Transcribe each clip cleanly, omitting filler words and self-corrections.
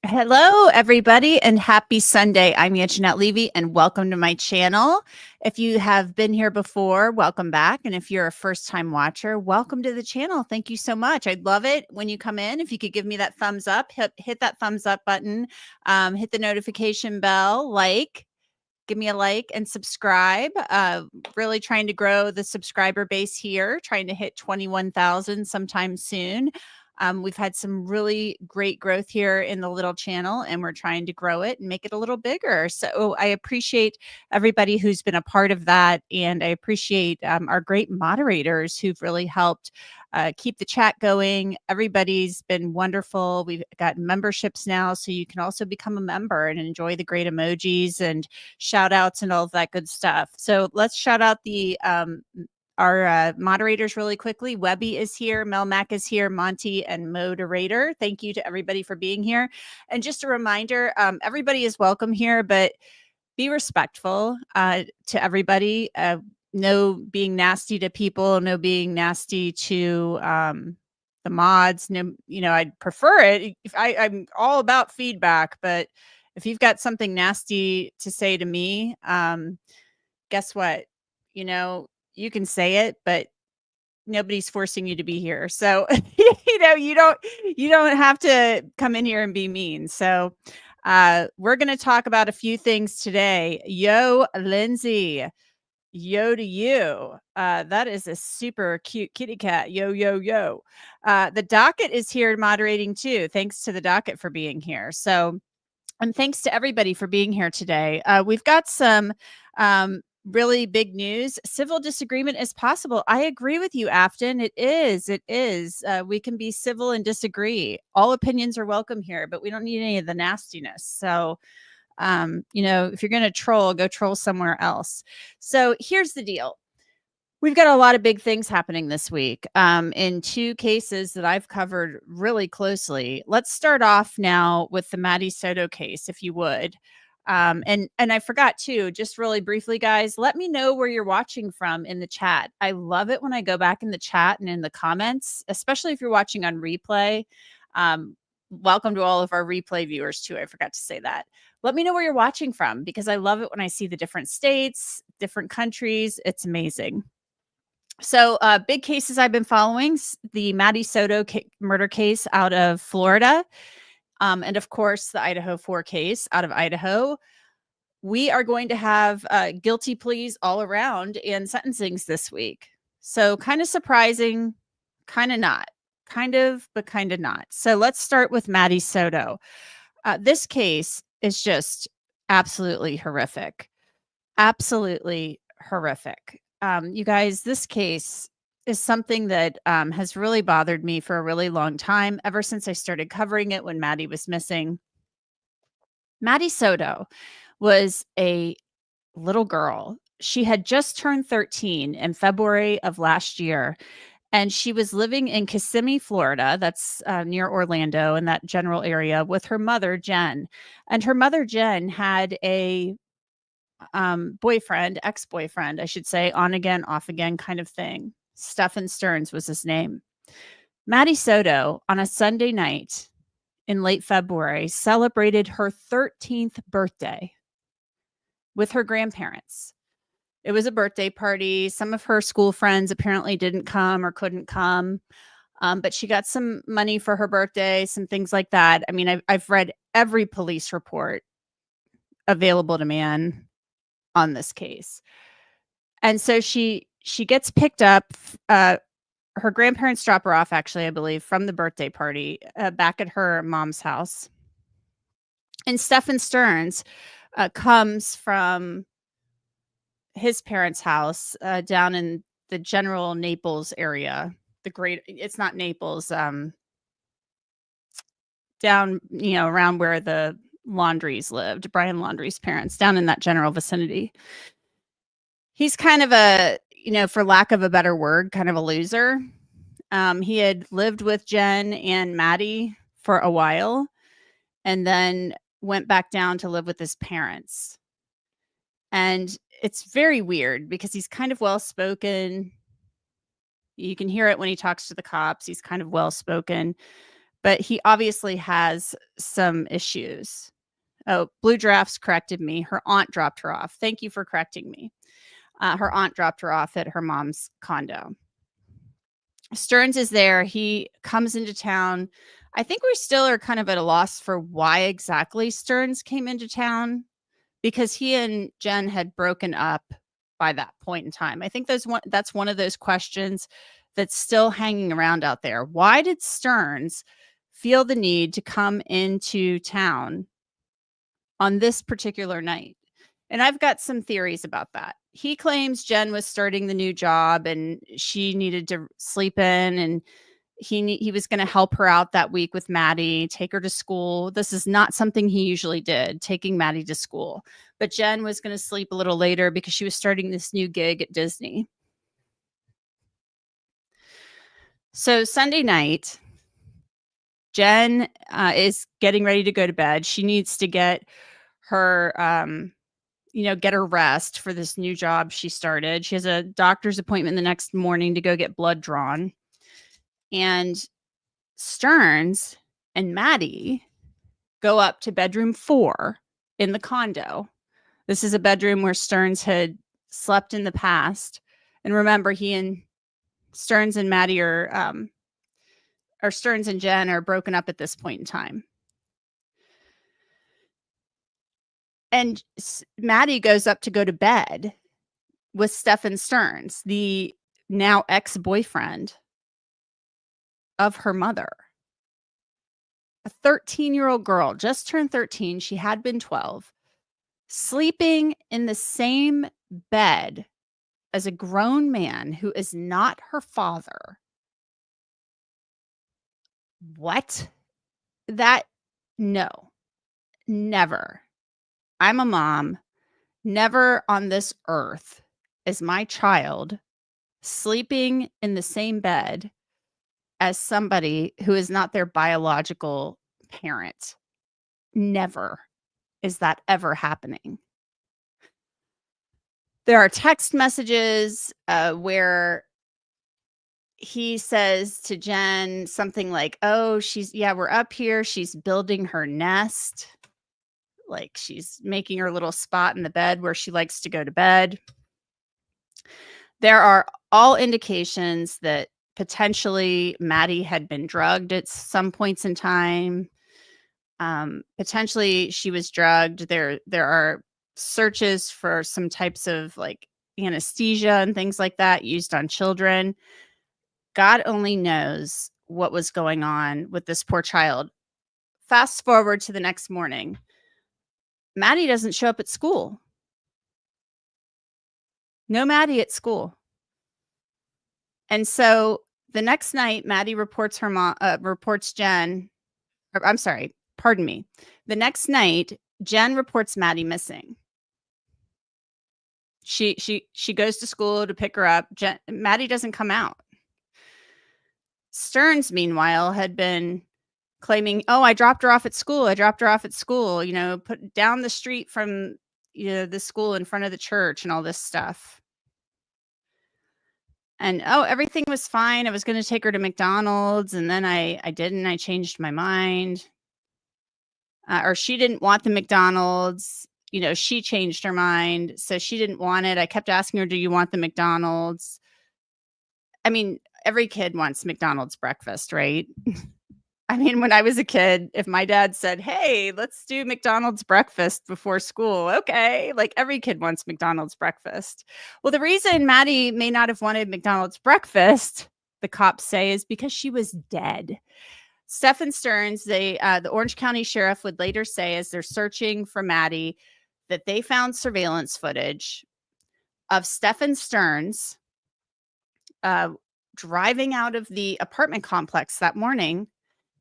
Hello, everybody, and happy Sunday. I'm Anjanette Levy, and welcome to my channel. If you have been here before, welcome back. And if you're a first-time watcher, welcome to the channel. Thank you so much. I'd love it when you come in. If you could give me that thumbs up, hit that thumbs up button, hit the notification bell, give me a like and subscribe. Really trying to grow the subscriber base here, trying to hit 21,000 sometime soon. We've had some really great growth here in the little channel, and we're trying to grow it and make it a little bigger. So I appreciate everybody who's been a part of that. And I appreciate our great moderators who've really helped keep the chat going. Everybody's been wonderful. We've got memberships now, so you can also become a member and enjoy the great emojis and shout outs and all of that good stuff. So let's shout out our moderators really quickly. Webby is here, Mel Mack is here, Monty and Moderator. Thank you to everybody for being here. And just a reminder, everybody is welcome here, but be respectful to everybody. No being nasty to people, no being nasty to the mods. No, I'd prefer it. I'm all about feedback, but if you've got something nasty to say to me, guess what? You can say it, but nobody's forcing you to be here. So, you don't have to come in here and be mean. So, we're going to talk about a few things today. Yo, Lindsay. Yo to you. That is a super cute kitty cat. Yo, yo, yo. The docket is here moderating too. Thanks to the docket for being here. So, and thanks to everybody for being here today. We've got some really big news. Civil disagreement is possible. I agree with you, Afton. It is. We can be civil and disagree. All opinions are welcome here, but we don't need any of the nastiness. So, if you're going to troll, go troll somewhere else. So here's the deal. We've got a lot of big things happening this week in two cases that I've covered really closely. Let's start off now with the Maddie Soto case, if you would. And I forgot too, just really briefly, guys, let me know where you're watching from in the chat. I love it when I go back in the chat and in the comments, especially if you're watching on replay. Welcome to all of our replay viewers too. I forgot to say that. Let me know where you're watching from, because I love it when I see the different states, different countries. It's amazing. So big cases I've been following, the Maddie Soto murder case out of Florida. And of course, the Idaho Four case out of Idaho. We are going to have guilty pleas all around and sentencings this week. So kind of surprising, kind of not. Kind of, but kind of not. So let's start with Maddie Soto. This case is just absolutely horrific. Absolutely horrific. You guys, this case is something that has really bothered me for a really long time, ever since I started covering it when Maddie was missing. Maddie Soto was a little girl. She had just turned 13 in February of last year, and she was living in Kissimmee, Florida. That's near Orlando, in that general area, with her mother, Jen. And her mother, Jen, had a ex-boyfriend, I should say, on again, off again kind of thing. Stephan Sterns was his name. Maddie Soto, on a Sunday night in late February, celebrated her 13th birthday with her grandparents. It was a birthday party. Some of her school friends apparently didn't come or couldn't come, but she got some money for her birthday, some things like that. I mean, I've read every police report available to man on this case. And so she gets picked up. Her grandparents drop her off, actually, I believe, from the birthday party back at her mom's house. And Stephan Sterns comes from his parents' house down in the general Naples area. It's not Naples, down, around where the Laundries lived, Bryan Laundrie's parents, down in that general vicinity. He's kind of a, for lack of a better word, kind of a loser. He had lived with Jen and Maddie for a while, and then went back down to live with his parents. And it's very weird because he's kind of well-spoken. You can hear it when he talks to the cops. He's kind of well-spoken, but he obviously has some issues. Oh, Blue Giraffes corrected me. Her aunt dropped her off. Thank you for correcting me. Her aunt dropped her off at her mom's condo. Sterns is there. He comes into town. I think we still are kind of at a loss for why exactly Sterns came into town, because he and Jen had broken up by that point in time. I think that's one of those questions that's still hanging around out there. Why did Sterns feel the need to come into town on this particular night? And I've got some theories about that. He claims Jen was starting the new job and she needed to sleep in, and he was going to help her out that week with Maddie, take her to school. This is not something he usually did, taking Maddie to school. But Jen was going to sleep a little later because she was starting this new gig at Disney. So Sunday night, Jen is getting ready to go to bed. She needs to get her get her rest for this new job she started. She has a doctor's appointment the next morning to go get blood drawn. And Sterns and Maddie go up to bedroom 4 in the condo. This is a bedroom where Sterns had slept in the past. And remember, he and Sterns and Maddie or Sterns and Jen are broken up at this point in time. And Maddie goes up to go to bed with Stephan Sterns, the now ex-boyfriend of her mother. A 13-year-old girl, just turned 13. She had been 12, sleeping in the same bed as a grown man who is not her father. What? No, never. I'm a mom. Never on this earth is my child sleeping in the same bed as somebody who is not their biological parent. Never is that ever happening. There are text messages where he says to Jen something like, oh, we're up here. She's building her nest. Like she's making her little spot in the bed where she likes to go to bed. There are all indications that potentially Maddie had been drugged at some points in time. Potentially she was drugged. There are searches for some types of like anesthesia and things like that used on children. God only knows what was going on with this poor child. Fast forward to the next morning. Maddie doesn't show up at school. No Maddie at school. And so the next night, Maddie reports Jen. I'm sorry, pardon me. The next night, Jen reports Maddie missing. She goes to school to pick her up. Maddie doesn't come out. Sterns, meanwhile, had been claiming, oh, I dropped her off at school. Put down the street from the school in front of the church and all this stuff. And everything was fine. I was going to take her to McDonald's, and then I didn't. I changed my mind. Or she didn't want the McDonald's. She changed her mind, so she didn't want it. I kept asking her, do you want the McDonald's? I mean, every kid wants McDonald's breakfast, right? I mean, when I was a kid, if my dad said, hey, let's do McDonald's breakfast before school, okay, like every kid wants McDonald's breakfast. Well, the reason Maddie may not have wanted McDonald's breakfast, the cops say, is because she was dead. Stephan Sterns, the Orange County sheriff, would later say, as they're searching for Maddie, that they found surveillance footage of Stephan Sterns driving out of the apartment complex that morning,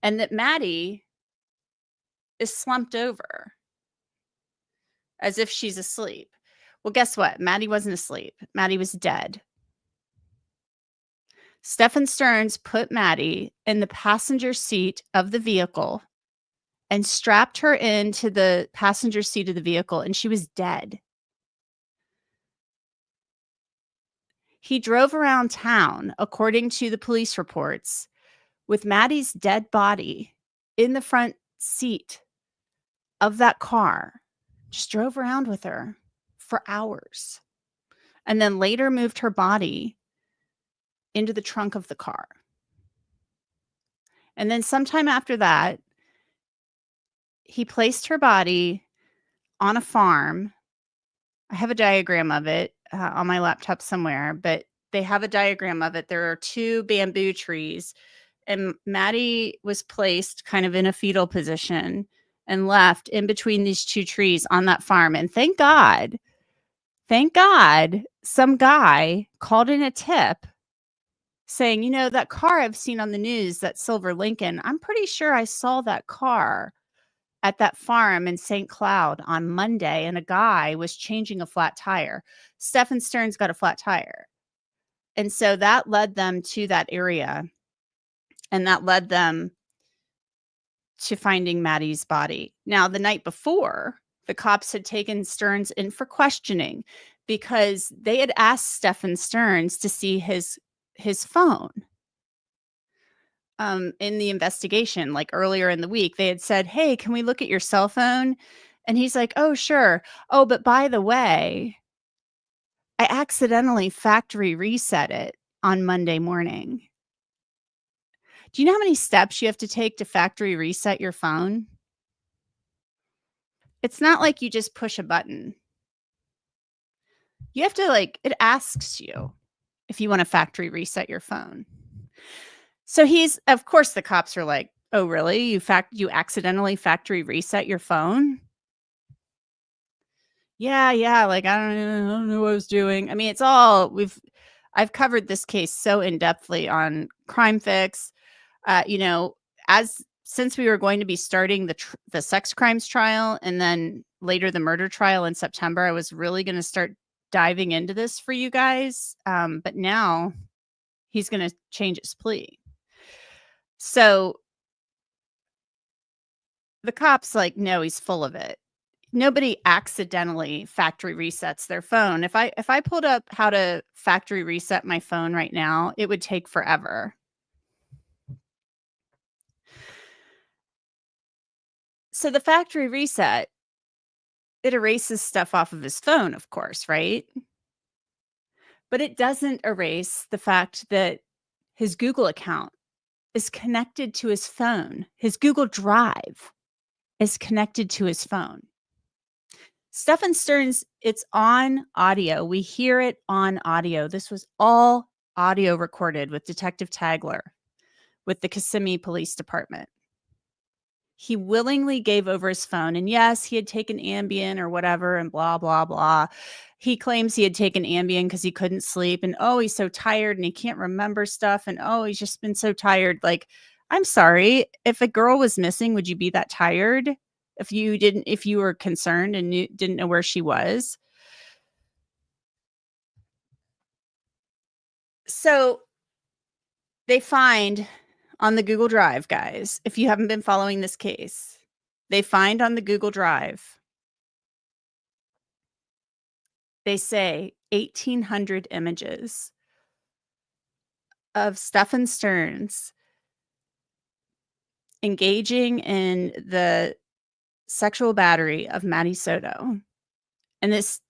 and that Maddie is slumped over as if she's asleep. Well, guess what? Maddie wasn't asleep. Maddie was dead. Stephan Sterns put Maddie in the passenger seat of the vehicle and strapped her into the passenger seat of the vehicle, and she was dead. He drove around town, according to the police reports, with Maddie's dead body in the front seat of that car, just drove around with her for hours, and then later moved her body into the trunk of the car. And then sometime after that, he placed her body on a farm. I have a diagram of it on my laptop somewhere, but they have a diagram of it. There are 2 bamboo trees, and Maddie was placed kind of in a fetal position and left in between these 2 trees on that farm. And thank God, some guy called in a tip saying, you know, that car I've seen on the news, that silver Lincoln, I'm pretty sure I saw that car at that farm in St. Cloud on Monday, and a guy was changing a flat tire. Stephan Sterns got a flat tire. And so that led them to that area, and that led them to finding Maddie's body. Now, the night before, the cops had taken Sterns in for questioning because they had asked Stephan Sterns to see his phone. In the investigation, like earlier in the week, they had said, "Hey, can we look at your cell phone?" And he's like, "Oh, sure. Oh, but by the way, I accidentally factory reset it on Monday morning." Do you know how many steps you have to take to factory reset your phone? It's not like you just push a button. You have to, like, it asks you if you want to factory reset your phone. So of course, the cops are like, "Oh, really? You accidentally factory reset your phone?" Yeah, like, I don't know what I was doing. I mean, I've covered this case so in-depthly on Crime Fix. You know, since we were going to be starting the sex crimes trial and then later the murder trial in September, I was really gonna start diving into this for you guys, but now he's gonna change his plea. So, the cops, like, no, he's full of it. Nobody accidentally factory resets their phone. If I pulled up how to factory reset my phone right now, it would take forever. So the factory reset, it erases stuff off of his phone, of course, right? But it doesn't erase the fact that his Google account is connected to his phone. His Google Drive is connected to his phone. Stephan Sterns, it's on audio. We hear it on audio. This was all audio recorded with Detective Tagler with the Kissimmee Police Department. He willingly gave over his phone. And yes, he had taken Ambien or whatever and blah, blah, blah. He claims he had taken Ambien because he couldn't sleep. And oh, he's so tired and he can't remember stuff. And oh, he's just been so tired. Like, I'm sorry. If a girl was missing, would you be that tired? If you were concerned and didn't know where she was? So they find on the Google Drive, guys, if you haven't been following this case, they find on the Google Drive, they say 1,800 images of Stephan Sterns engaging in the sexual battery of Maddie Soto. And this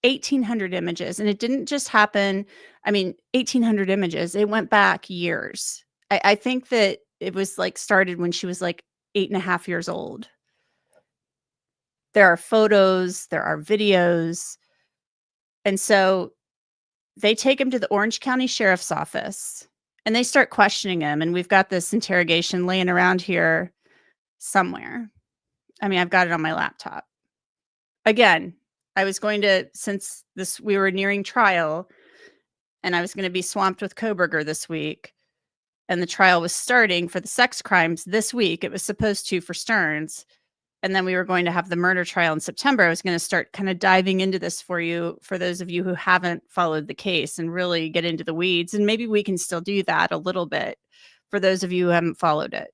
1,800 images, and it didn't just happen. I mean, 1,800 images, it went back years. I think that it was like started when she was like 8.5 years old. There are photos, there are videos. And so they take him to the Orange County Sheriff's Office and they start questioning him. And we've got this interrogation laying around here somewhere. I mean, I've got it on my laptop. Again, since we were nearing trial and I was going to be swamped with Kohberger this week, and the trial was starting for the sex crimes this week. It was supposed to for Sterns. And then we were going to have the murder trial in September. I was going to start kind of diving into this for you, for those of you who haven't followed the case, and really get into the weeds. And maybe we can still do that a little bit for those of you who haven't followed it.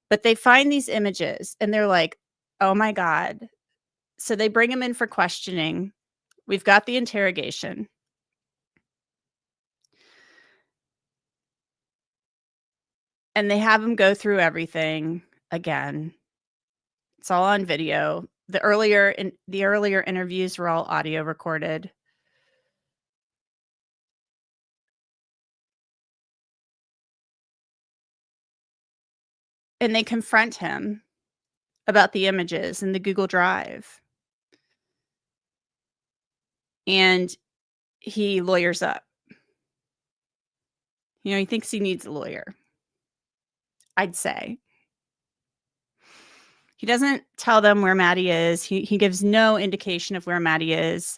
But they find these images and they're like, oh my God. So they bring him in for questioning. We've got the interrogation. And they have him go through everything. again. It's all on video. The earlier interviews were all audio recorded. And they confront him about the images in the Google Drive. And he lawyers up. He thinks he needs a lawyer, I'd say. He doesn't tell them where Maddie is. He gives no indication of where Maddie is.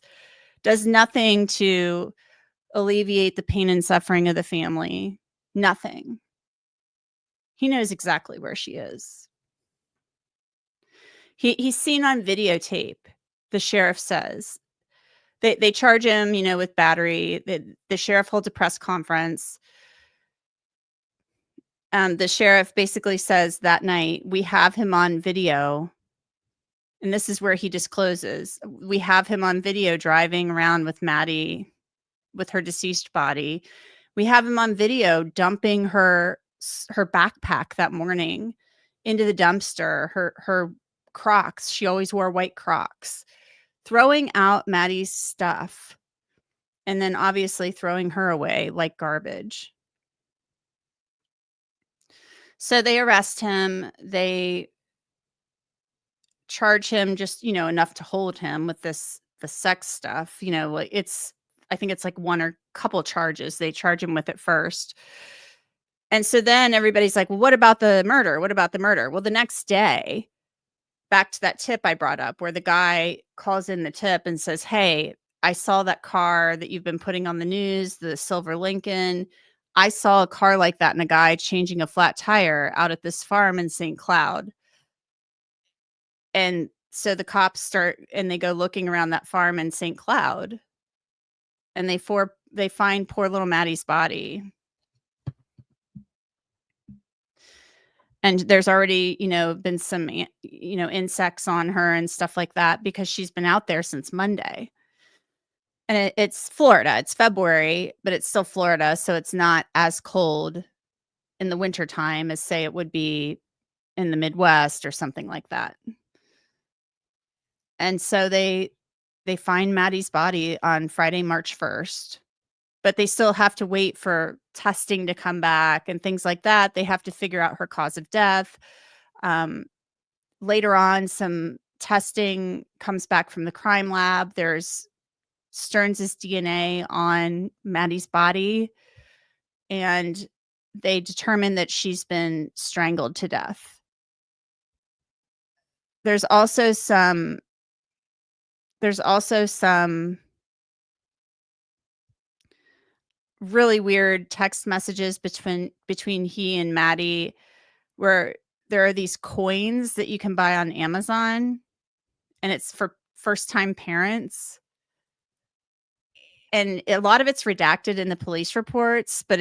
Does nothing to alleviate the pain and suffering of the family. Nothing. He knows exactly where she is. He's seen on videotape, the sheriff says. They charge him, with battery. The sheriff holds a press conference. The sheriff basically says that night, we have him on video. And this is where he discloses. We have him on video driving around with Maddie, with her deceased body. We have him on video dumping her backpack that morning into the dumpster, her Crocs. She always wore white Crocs. Throwing out Maddie's stuff. And then obviously throwing her away like garbage. So they arrest him. They charge him just, enough to hold him with the sex stuff. I think it's like one or couple charges. They charge him with it first. And so then everybody's like, well, what about the murder? What about the murder? Well, the next day, back to that tip I brought up where the guy calls in the tip and says, hey, I saw that car that you've been putting on the news, the silver Lincoln. I saw a car like that and a guy changing a flat tire out at this farm in St. Cloud. And so the cops start and they go looking around that farm in St. Cloud and they find poor little Maddie's body. And there's already, been some, insects on her and stuff like that because she's been out there since Monday. And it's Florida. It's February, but it's still Florida. So it's not as cold in the wintertime as, say, it would be in the Midwest or something like that. And so they find Maddie's body on Friday, March 1st. But they still have to wait for testing to come back and things like that. They have to figure out her cause of death. Later on, some testing comes back from the crime lab. There's Sterns' DNA on Maddie's body. And they determine that she's been strangled to death. There's also some really weird text messages between he and Maddie where there are these coins that you can buy on Amazon and it's for first-time parents. And a lot of it's redacted in the police reports, but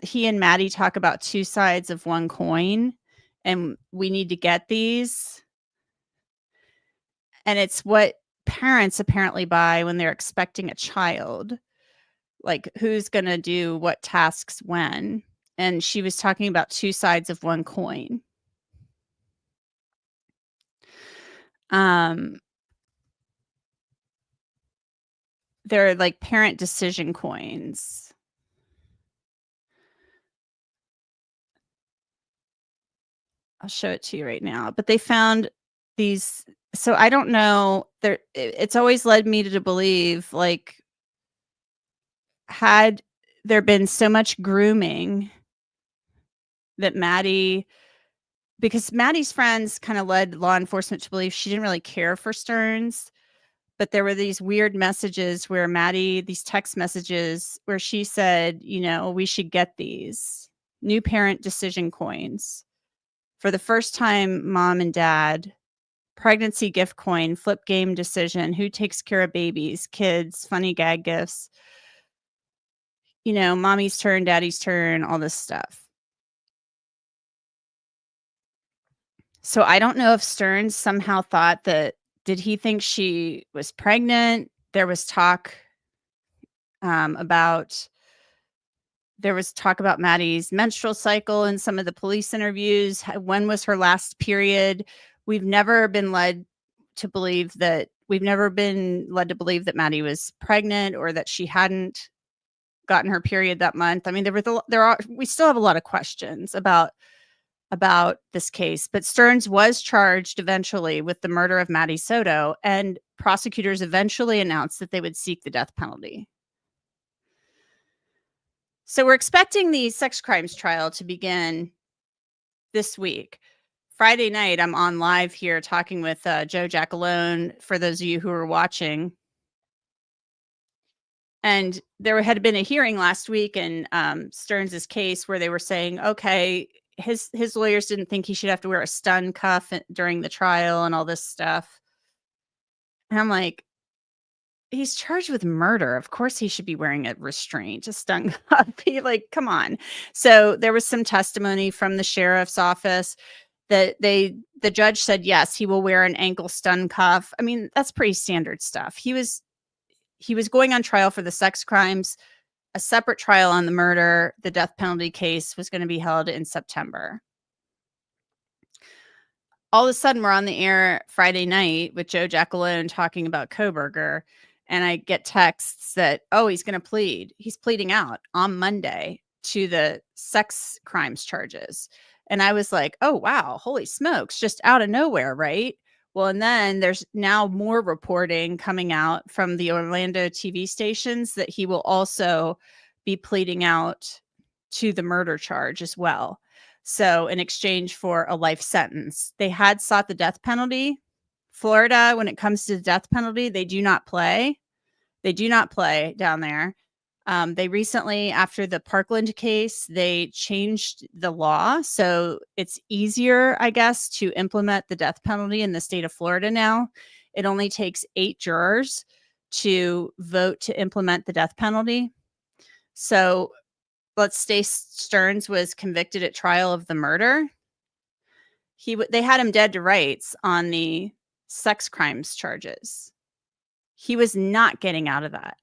he and Maddie talk about two sides of one coin and we need to get these. And it's what parents apparently buy when they're expecting a child. Like who's going to do what tasks when. And she was talking about two sides of one coin. They're like parent decision coins. I'll show it to you right now. But they found these. So I don't know. It's always led me to believe, like, had there been so much grooming that Maddie, because Maddie's friends kind of led law enforcement to believe she didn't really care for Sterns, but there were these weird messages where these text messages where she said, we should get these new parent decision coins for the first time, mom and dad, pregnancy gift coin, flip game decision, who takes care of babies, kids, funny gag gifts, mommy's turn, daddy's turn, all this stuff. So I don't know if Sterns somehow thought that, did he think she was pregnant? There was talk about There was talk about Maddie's menstrual cycle in some of the police interviews. When was her last period? We've never been led to believe that Maddie was pregnant or that she hadn't gotten her period that month. I mean, we still have a lot of questions about this case, but Sterns was charged eventually with the murder of Maddie Soto, and prosecutors eventually announced that they would seek the death penalty. So we're expecting the sex crimes trial to begin this week. Friday night, I'm on live here talking with Joe Jackalone, for those of you who are watching. And there had been a hearing last week in Sterns' case where they were saying, okay, his lawyers didn't think he should have to wear a stun cuff during the trial and all this stuff. And I'm like, he's charged with murder. Of course he should be wearing a restraint, a stun cuff. Come on. So there was some testimony from the sheriff's office that the judge said, yes, he will wear an ankle stun cuff. I mean, that's pretty standard stuff. He was going on trial for the sex crimes. A separate trial on the murder, the death penalty case, was going to be held in September. All of a sudden, we're on the air Friday night with Joe Jackalone talking about Kohberger, and I get texts that, oh, he's going to plead. He's pleading out on Monday to the sex crimes charges. And I was like, oh, wow, holy smokes, just out of nowhere, right? Well, and then there's now more reporting coming out from the Orlando TV stations that he will also be pleading out to the murder charge as well. So in exchange for a life sentence, they had sought the death penalty. Florida, when it comes to the death penalty, they do not play. They do not play down there. They recently, after the Parkland case, they changed the law. So it's easier, I guess, to implement the death penalty in the state of Florida now. It only takes 8 jurors to vote to implement the death penalty. So let's say Sterns was convicted at trial of the murder. They had him dead to rights on the sex crimes charges. He was not getting out of that.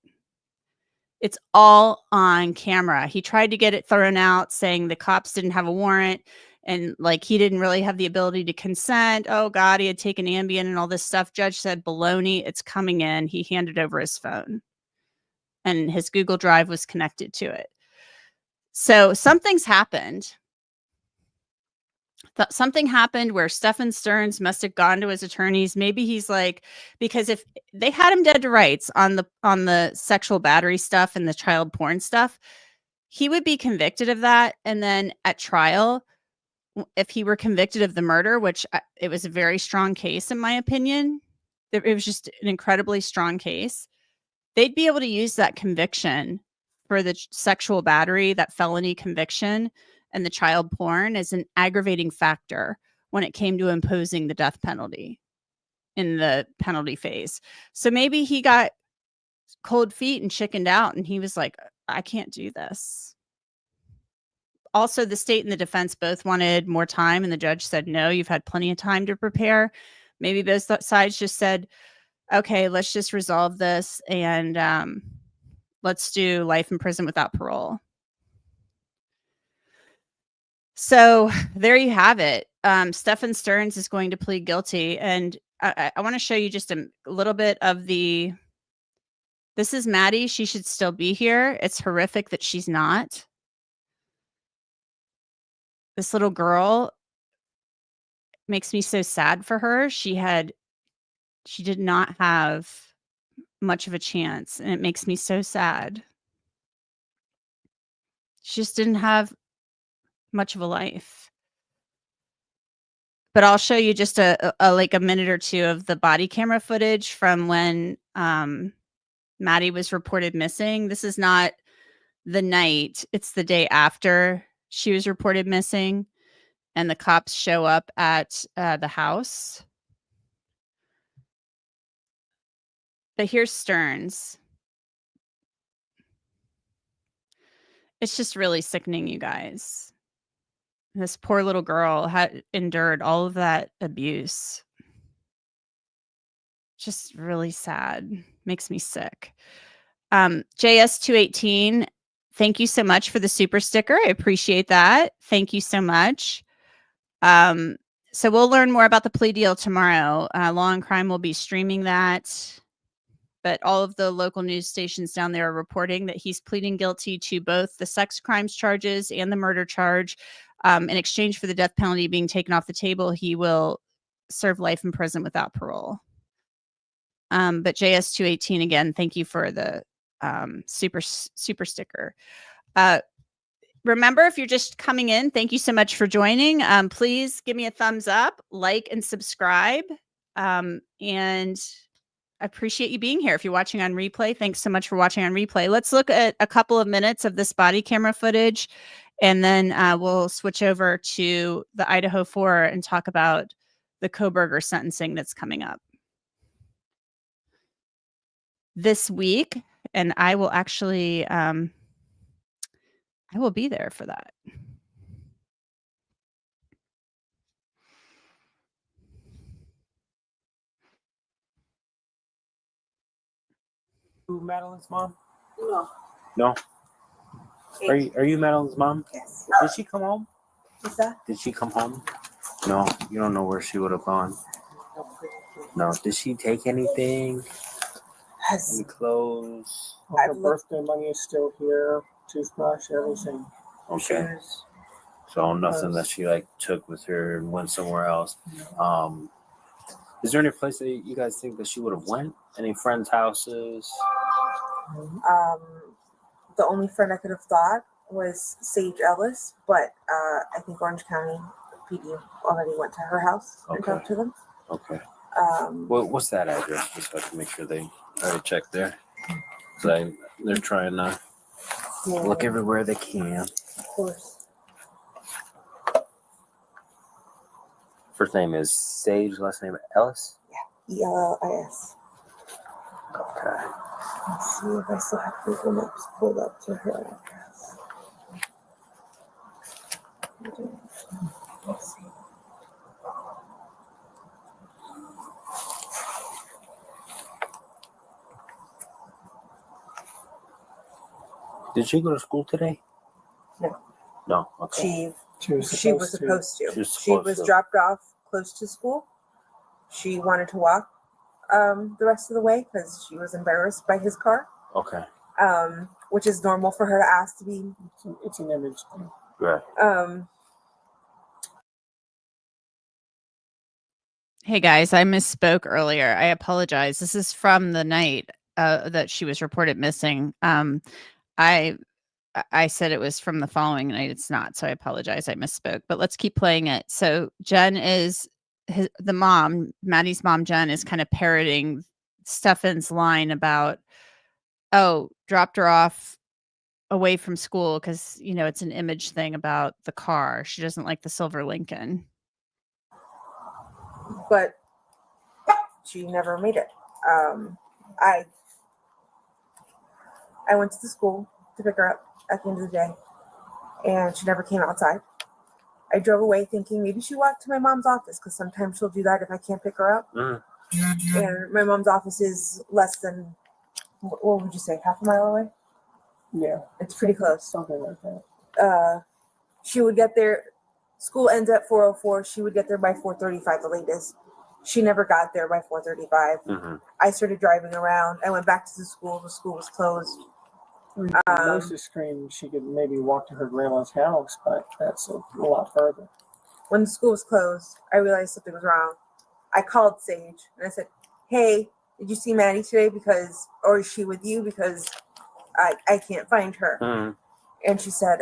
It's all on camera. He tried to get it thrown out, saying the cops didn't have a warrant and he didn't really have the ability to consent. Oh God, he had taken Ambien and all this stuff. Judge said, baloney, it's coming in. He handed over his phone and his Google Drive was connected to it. So something's happened. Something happened where Stephan Sterns must have gone to his attorneys. Maybe he's because if they had him dead to rights on the sexual battery stuff and the child porn stuff, he would be convicted of that. And then at trial, if he were convicted of the murder, which it was a very strong case, in my opinion, it was just an incredibly strong case, they'd be able to use that conviction for the sexual battery, that felony conviction, and the child porn as an aggravating factor when it came to imposing the death penalty in the penalty phase. So maybe he got cold feet and chickened out and he was like, I can't do this. Also, the state and the defense both wanted more time and the judge said, no, you've had plenty of time to prepare. Maybe both sides just said, okay, let's just resolve this and let's do life in prison without parole. So there you have it. Stephan Sterns is going to plead guilty. And I want to show you just a little bit of this is Maddie. She should still be here. It's horrific that she's not. This little girl makes me so sad for her. She did not have much of a chance. And it makes me so sad. She just didn't have much of a life. But I'll show you just a minute or two of the body camera footage from when Maddie was reported missing. This is not the night. It's the day after she was reported missing. And the cops show up at the house. But here's Sterns. It's just really sickening, you guys. This poor little girl had endured all of that abuse. Just really sad. Makes me sick. JS218, thank you so much for the super sticker. I appreciate that. Thank you so much. So we'll learn more about the plea deal tomorrow. Law and Crime will be streaming that. But all of the local news stations down there are reporting that he's pleading guilty to both the sex crimes charges and the murder charge. In exchange for the death penalty being taken off the table, he will serve life in prison without parole. But JS218, again, thank you for the super sticker. Remember, if you're just coming in, thank you so much for joining. Please give me a thumbs up, like, and subscribe. And I appreciate you being here. If you're watching on replay, thanks so much for watching on replay. Let's look at a couple of minutes of this body camera footage, and then we'll switch over to the Idaho Four and talk about the Kohberger sentencing that's coming up this week. And I will actually, I will be there for that. Madeline's mom? No. No. Are you Madeline's mom? Yes. Did she come home? What's that? Did she come home? No. You don't know where she would have gone. No. Did she take anything? Any clothes? Her birthday money is still here. Toothbrush, everything. Okay. Shoes. So nothing that she like took with her and went somewhere else. Is there any place that you guys think that she would have went? Any friends' houses? The only friend I could have thought was Sage Ellis, but I think Orange County PD already went to her house and talked to them. Okay. What's that address? Just so I can make sure they already checked there. So they're trying to look everywhere they can. Of course. First name is Sage, last name Ellis? Yeah, ELLIS. Okay. Let's see if I still have Google Maps pulled up to her address. Let's see. Did she go to school today? No. No. Okay. She was supposed to. She was dropped off close to school. She wanted to walk the rest of the way because she was embarrassed by his car. Okay. Which is normal for her to ask to be. It's an image thing. Right. Hey guys, I misspoke earlier. I apologize. This is from the night that she was reported missing. I said it was from the following night. It's not, so I apologize. I misspoke. But let's keep playing it. So Jen is the mom. Maddie's mom, Jen, is kind of parroting Stephan's line about, oh, dropped her off away from school because it's an image thing about the car. She doesn't like the silver Lincoln. But she never made it. I went to the school to pick her up at the end of the day, and she never came outside. I drove away thinking maybe she walked to my mom's office because sometimes she'll do that if I can't pick her up. And my mom's office is less than, what would you say, half a mile away? Yeah. It's pretty close. Something like that. She would get there. School ends at 4:04. She would get there by 4:35 the latest. She never got there by 4:35. I started driving around. I went back to the school. The school was closed. Melissa screamed she could maybe walk to her grandma's house, but that's a lot further. When the school was closed, I realized something was wrong. I called Sage and I said, "Hey, did you see Maddie today? Or is she with you? Because I can't find her." And she said,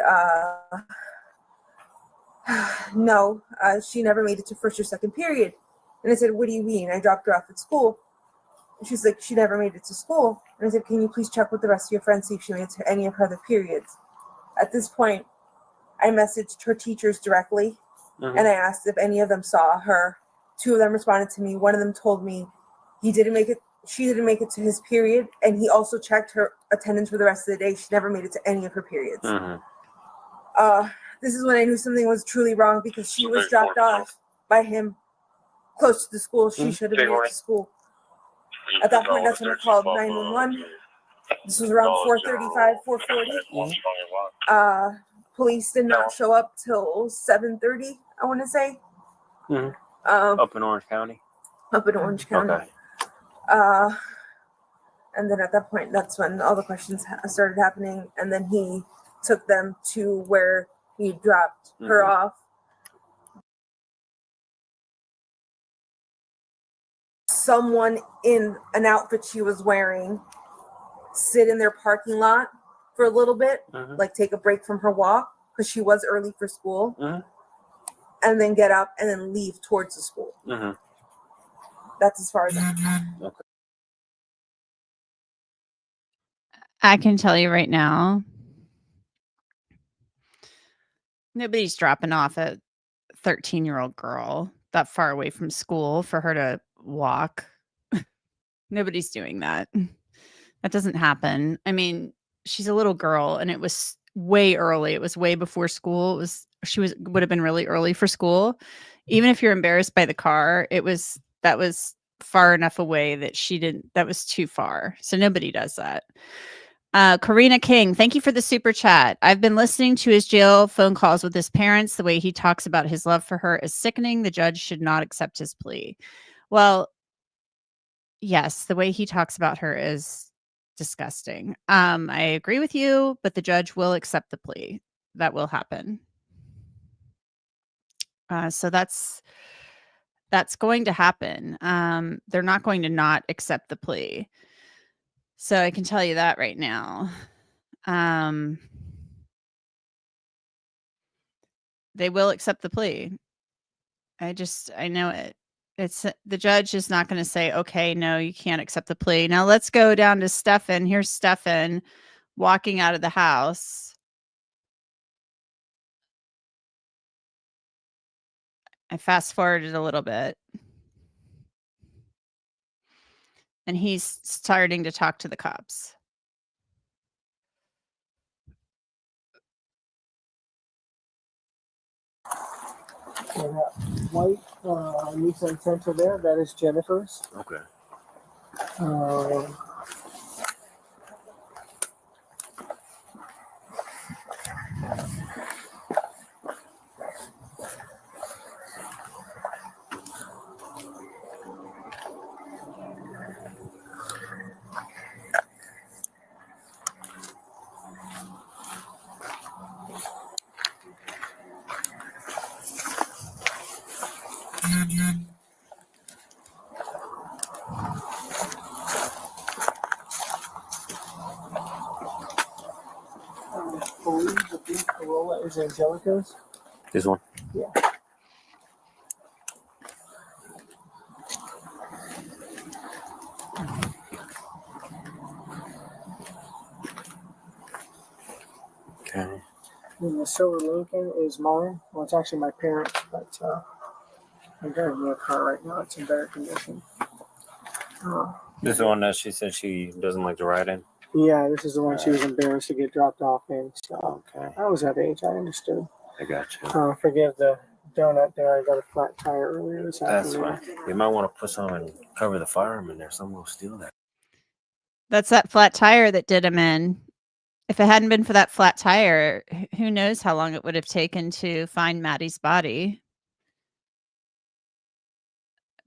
"No, she never made it to first or second period." And I said, "What do you mean? I dropped her off at school." And she's like, "She never made it to school." And I said, "Can you please check with the rest of your friends, see if she made it to any of her other periods?" At this point, I messaged her teachers directly, and I asked if any of them saw her. 2 of them responded to me. One of them told me she didn't make it to his period, and he also checked her attendance for the rest of the day. She never made it to any of her periods. This is when I knew something was truly wrong because she was dropped off by him close to the school. She should have made it to school. At that point, that's when I called 911. This was around 4:35, 4:40. Police did not show up till 7:30, I want to say. Mhm. Up in Orange County? Up in Orange County. Okay. And then at that point, that's when all the questions started happening. And then he took them to where he dropped her off. Someone in an outfit she was wearing sit in their parking lot for a little bit, like take a break from her walk because she was early for school, and then get up and then leave towards the school. That's as far as Okay. I can tell you right now, nobody's dropping off a 13-year-old girl that far away from school for her to walk. Nobody's doing that. That doesn't happen. I mean, she's a little girl and it was way early. It was way before school. Would have been really early for school. Even if you're embarrassed by the car, that was far enough away that was too far. So nobody does that. Karina King, thank you for the super chat. I've been listening to his jail phone calls with his parents. The way he talks about his love for her is sickening. The judge should not accept his plea. Well, yes, the way he talks about her is disgusting. I agree with you, but the judge will accept the plea. That will happen. So that's going to happen. They're not going to not accept the plea. So I can tell you that right now. They will accept the plea. I know it. It's the judge is not going to say, okay, no, you can't accept the plea. Now let's go down to Stephan. Here's Stephan walking out of the house. I fast forwarded a little bit. And he's starting to talk to the cops. So that white Nissan Sentra there, that is Jennifer's. Okay. I believe the blue Corolla is Angelica's. This one? Yeah. Okay. And the silver Lincoln is mine. Well, it's actually my parents, but I'm driving their car right now. It's in better condition. This is the one that she said she doesn't like to ride in? Yeah, this is the one she was embarrassed to get dropped off in. So Okay. I was that age. I understood. I got you. Forgive the donut there. I got a flat tire earlier this That's afternoon. fine. You might want to put some and cover the firearm in there. Someone will steal that. That's that flat tire that did him in. If it hadn't been for that flat tire, who knows how long it would have taken to find Maddie's body.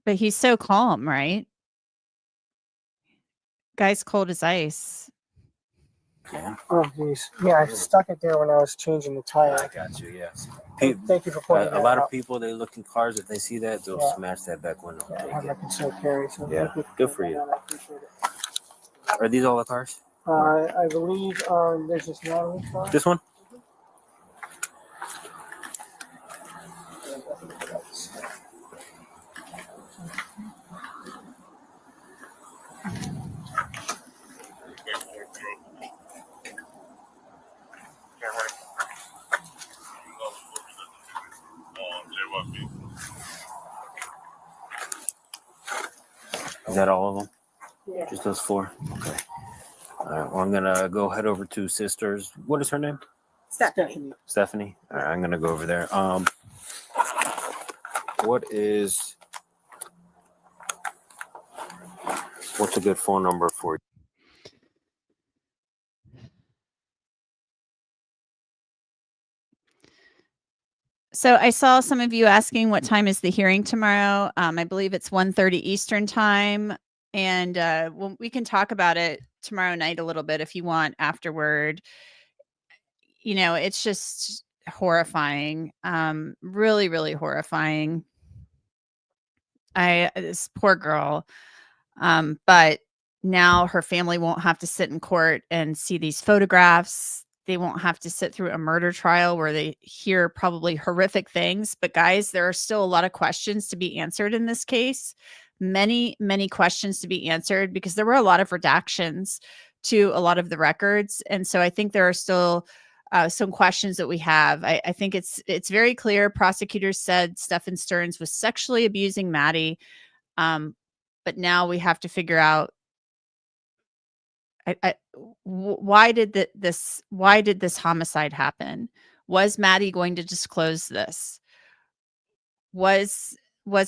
But he's so calm, right? Guy's cold as ice. Yeah. Oh, geez. Yeah, I stuck it there when I was changing the tire. I got you, yes. Thank you for pointing that out. A lot of people, they look in cars, if they see that, they'll smash that back window. Yeah, I have my concealed carry. So Yeah, thank you good for you. I appreciate it. Are these all the cars? I believe there's this Madeline car. This one? Is that all of them? Yeah. Just those 4? Okay. All right. Well, I'm going to go head over to Sisters. What is her name? Stephanie. Stephanie. All right. I'm going to go over there. What's a good phone number for you? So I saw some of you asking what time is the hearing tomorrow. I believe it's 1:30 Eastern time. And we can talk about it tomorrow night a little bit if you want afterward. You know, it's just horrifying. Really, really horrifying. This poor girl. But now her family won't have to sit in court and see these photographs. They won't have to sit through a murder trial where they hear probably horrific things. But guys, there are still a lot of questions to be answered in this case. Many, many questions to be answered because there were a lot of redactions to a lot of the records. And so I think there are still some questions that we have. I think it's very clear. Prosecutors said Stephan Sterns was sexually abusing Maddie. But now we have to figure out why did this homicide happen? Was Maddie going to disclose this? Was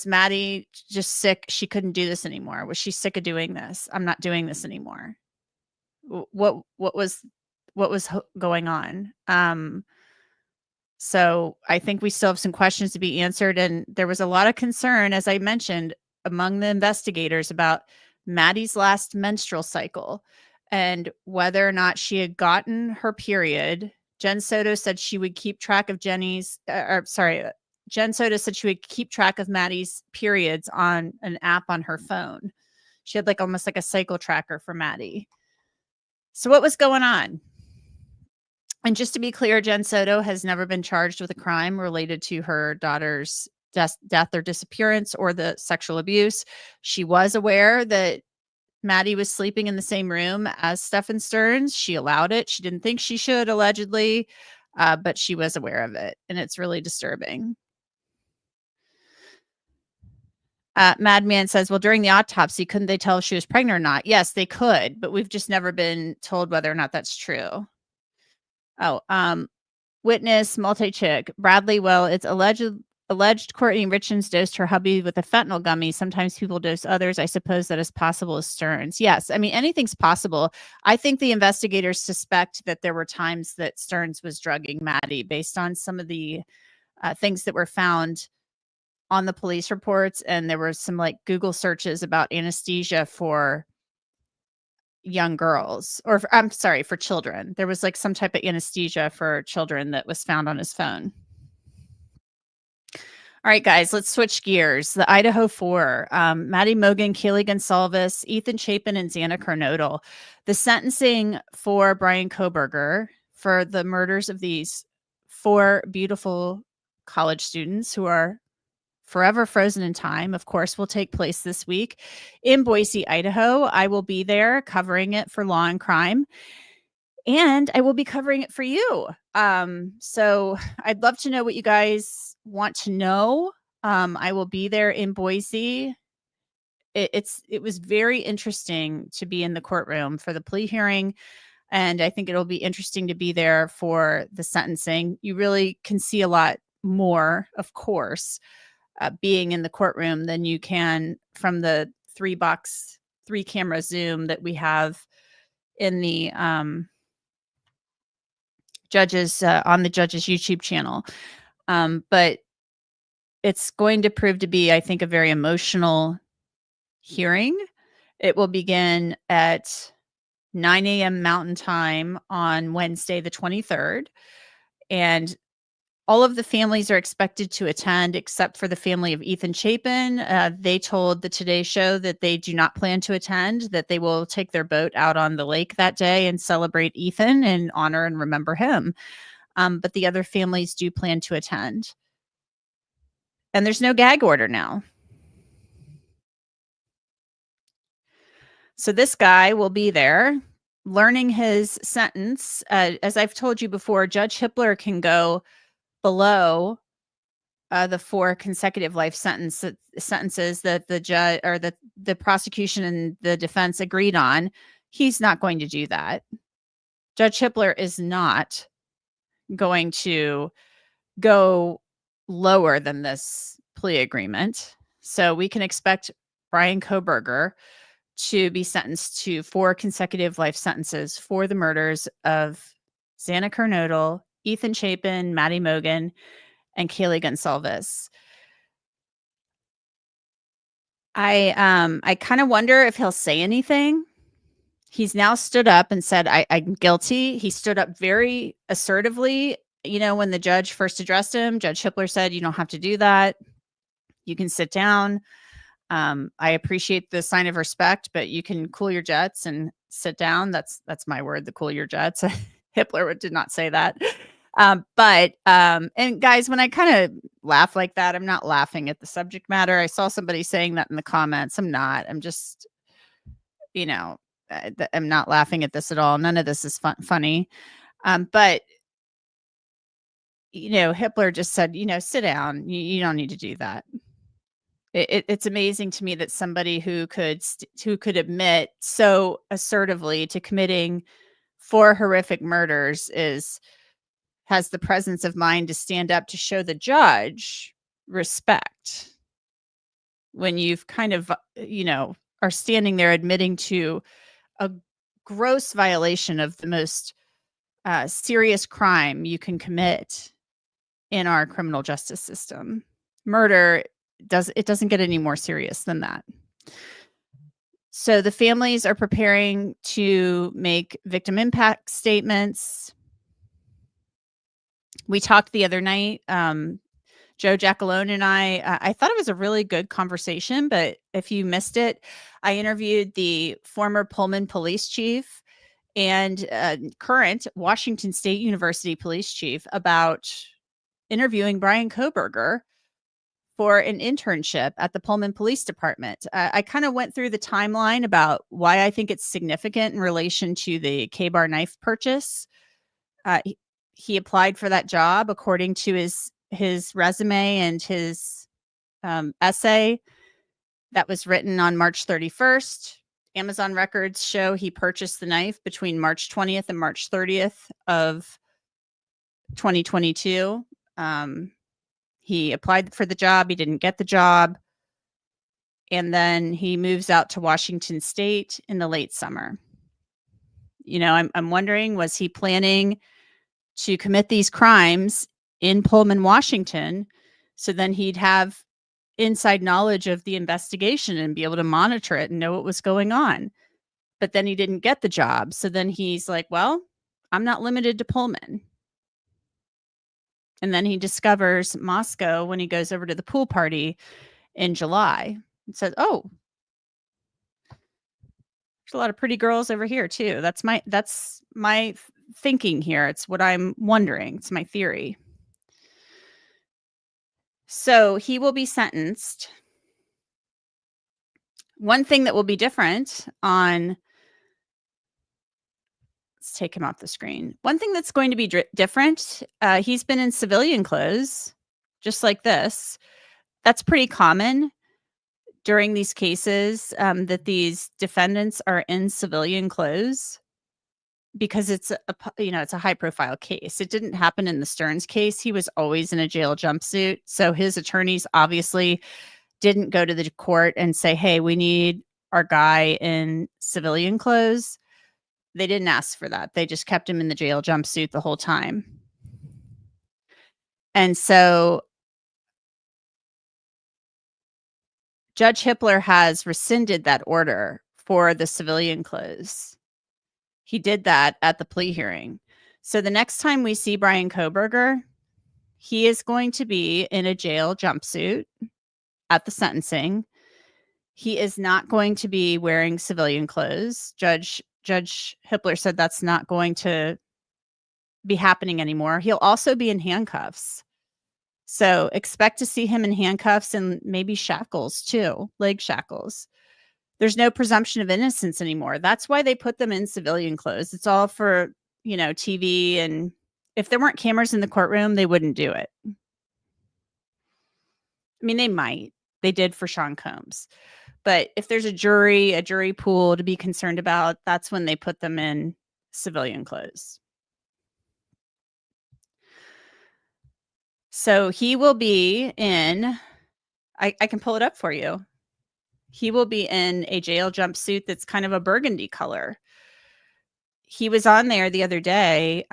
Maddie just sick? She couldn't do this anymore. Was she sick of doing this? I'm not doing this anymore. What was going on? So I think we still have some questions to be answered. And there was a lot of concern, as I mentioned, among the investigators about Maddie's last menstrual cycle and whether or not she had gotten her period. Jen Soto said she would keep track of Jen Soto said she would keep track of Maddie's periods on an app on her phone. She had almost like a cycle tracker for Maddie. So what was going on? And just to be clear, Jen Soto has never been charged with a crime related to her daughter's death or disappearance or the sexual abuse. She was aware that Maddie was sleeping in the same room as Stephan Sterns. She allowed it. She didn't think she should, allegedly, but she was aware of it. And it's really disturbing. Madman says, well, during the autopsy, couldn't they tell if she was pregnant or not? Yes, they could, but we've just never been told whether or not that's true. Oh, witness multi-chick Bradley. Well, it's alleged Courtney Richens dosed her hubby with a fentanyl gummy. Sometimes people dose others. I suppose that is possible as Sterns. Yes, I mean, anything's possible. I think the investigators suspect that there were times that Sterns was drugging Maddie based on some of the things that were found on the police reports. And there were some Google searches about anesthesia for young girls, or I'm sorry, for children. There was some type of anesthesia for children that was found on his phone. All right, guys, let's switch gears. The Idaho Four, Maddie Mogen, Kaylee Gonsalves, Ethan Chapin, and Xana Kernodle. The sentencing for Bryan Kohberger for the murders of these 4 beautiful college students who are forever frozen in time, of course, will take place this week in Boise, Idaho. I will be there covering it for Law and Crime, and I will be covering it for you. So I'd love to know what you guys want to know. I will be there in Boise. It was very interesting to be in the courtroom for the plea hearing, and I think it'll be interesting to be there for the sentencing. You really can see a lot more, of course, being in the courtroom than you can from the 3-camera zoom that we have in the judges on the judges YouTube channel. But it's going to prove to be, I think, a very emotional hearing. It will begin at 9 a.m. Mountain Time on Wednesday, the 23rd. And all of the families are expected to attend except for the family of Ethan Chapin. They told the Today Show that they do not plan to attend, that they will take their boat out on the lake that day and celebrate Ethan and honor and remember him. But the other families do plan to attend. And there's no gag order now. So this guy will be there learning his sentence. As I've told you before, Judge Hippler can go below the 4 consecutive life sentences that the judge or the prosecution and the defense agreed on. He's not going to do that. Judge Hippler is not going to go lower than this plea agreement. So we can expect Bryan Kohberger to be sentenced to 4 consecutive life sentences for the murders of Xana Kernodle, Ethan Chapin, Maddie Mogen, and Kaylee Gonsalves. I kind of wonder if he'll say anything. He's now stood up and said, I'm guilty. He stood up very assertively. You know, when the judge first addressed him, Judge Hippler said, you don't have to do that. You can sit down. I appreciate the sign of respect, but you can cool your jets and sit down. That's my word, the cool your jets. Hippler did not say that. And guys, when I kind of laugh like that, I'm not laughing at the subject matter. I saw somebody saying that in the comments. I'm not. I'm just, you know, I'm not laughing at this at all. None of this is funny. But you know, Hippler just said, you know, sit down. You don't need to do that. It's amazing to me that somebody who could admit so assertively to committing 4 horrific murders has the presence of mind to stand up to show the judge respect when you've kind of, you know, are standing there admitting to a gross violation of the most serious crime you can commit in our criminal justice system. Murder doesn't get any more serious than that. So the families are preparing to make victim impact statements. We talked the other night, Joe Giacalone and I thought it was a really good conversation, but if you missed it, I interviewed the former Pullman police chief and current Washington State University police chief about interviewing Bryan Kohberger for an internship at the Pullman Police Department. I kind of went through the timeline about why I think it's significant in relation to the K-Bar knife purchase. He applied for that job according to his resume and his essay that was written on March 31st. Amazon records show he purchased the knife between March 20th and March 30th of 2022. He applied for the job. He didn't get the job. And then he moves out to Washington State in the late summer. You know, I'm wondering, was he planning to commit these crimes in Pullman, Washington, so then he'd have inside knowledge of the investigation and be able to monitor it and know what was going on? But then he didn't get the job. So then he's like, well, I'm not limited to Pullman. And then he discovers Moscow when he goes over to the pool party in July and says, oh, there's a lot of pretty girls over here too. That's my thinking here. It's what I'm wondering. It's my theory. So he will be sentenced. One thing that will be different let's take him off the screen. One thing that's going to be different, he's been in civilian clothes, just like this. That's pretty common during these cases, that these defendants are in civilian clothes because it's a high profile case. It didn't happen in the Sterns case. He was always in a jail jumpsuit. So his attorneys obviously didn't go to the court and say, hey, we need our guy in civilian clothes. They didn't ask for that. They just kept him in the jail jumpsuit the whole time. And so Judge Hippler has rescinded that order for the civilian clothes. He did that at the plea hearing. So the next time we see Bryan Kohberger, he is going to be in a jail jumpsuit at the sentencing. He is not going to be wearing civilian clothes. Judge Hippler said that's not going to be happening anymore. He'll also be in handcuffs. So expect to see him in handcuffs and maybe shackles too, leg shackles. There's no presumption of innocence anymore. That's why they put them in civilian clothes. It's all for, TV. And if there weren't cameras in the courtroom, they wouldn't do it. I mean, they might. They did for Sean Combs. But if there's a jury pool to be concerned about, that's when they put them in civilian clothes. So he will be in, I can pull it up for you. He will be in a jail jumpsuit that's kind of a burgundy color. He was on there the other day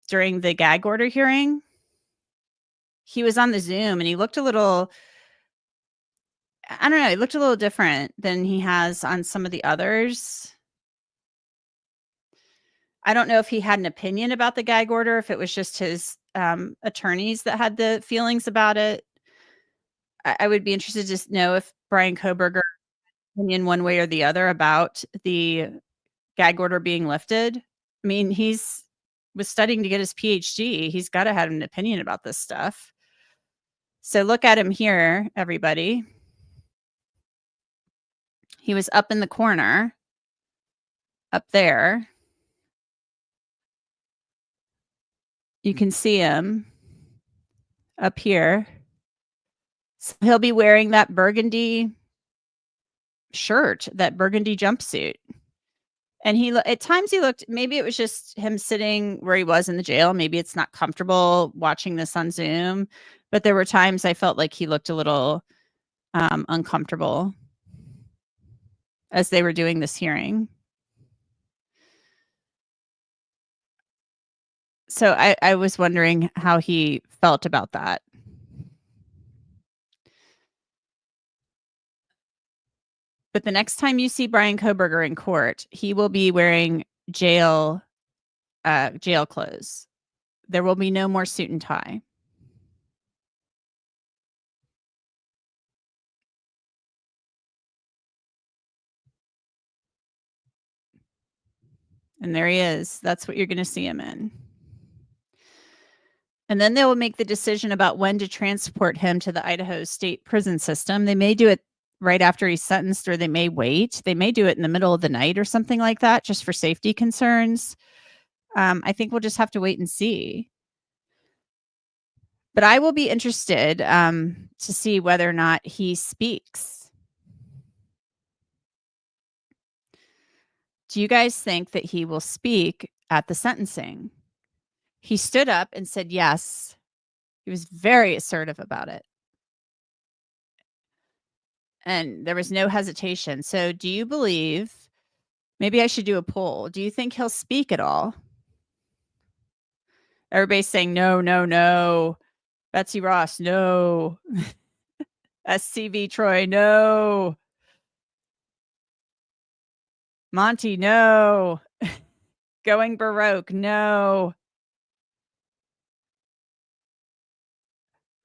during the gag order hearing. he was on the Zoom and he looked a little, I don't know, he looked a little different than he has on some of the others. I don't know if he had an opinion about the gag order, if it was just his attorneys that had the feelings about it. I would be interested to know if Bryan Kohberger opinion one way or the other about the gag order being lifted. I mean, was studying to get his PhD. He's got to have an opinion about this stuff. So look at him here, everybody. He was up in the corner, up there. You can see him up here. So he'll be wearing that burgundy shirt, that burgundy jumpsuit. And at times he looked, maybe it was just him sitting where he was in the jail. Maybe it's not comfortable watching this on Zoom, but there were times I felt like he looked a little uncomfortable as they were doing this hearing. So I was wondering how he felt about that. But the next time you see Bryan Kohberger in court, he will be wearing jail clothes. There will be no more suit and tie. And there he is. That's what you're going to see him in. And then they will make the decision about when to transport him to the Idaho State prison system. They may do it right after he's sentenced, or they may wait. They may do it in the middle of the night or something like that, just for safety concerns. I think we'll just have to wait and see. But I will be interested to see whether or not he speaks. Do you guys think that he will speak at the sentencing? He stood up and said yes. He was very assertive about it. And there was no hesitation. So do you believe, maybe I should do a poll, do you think he'll speak at all? Everybody's saying no, no, no. Betsy Ross, no. SCV Troy, no. Monty, no. Going Baroque, no.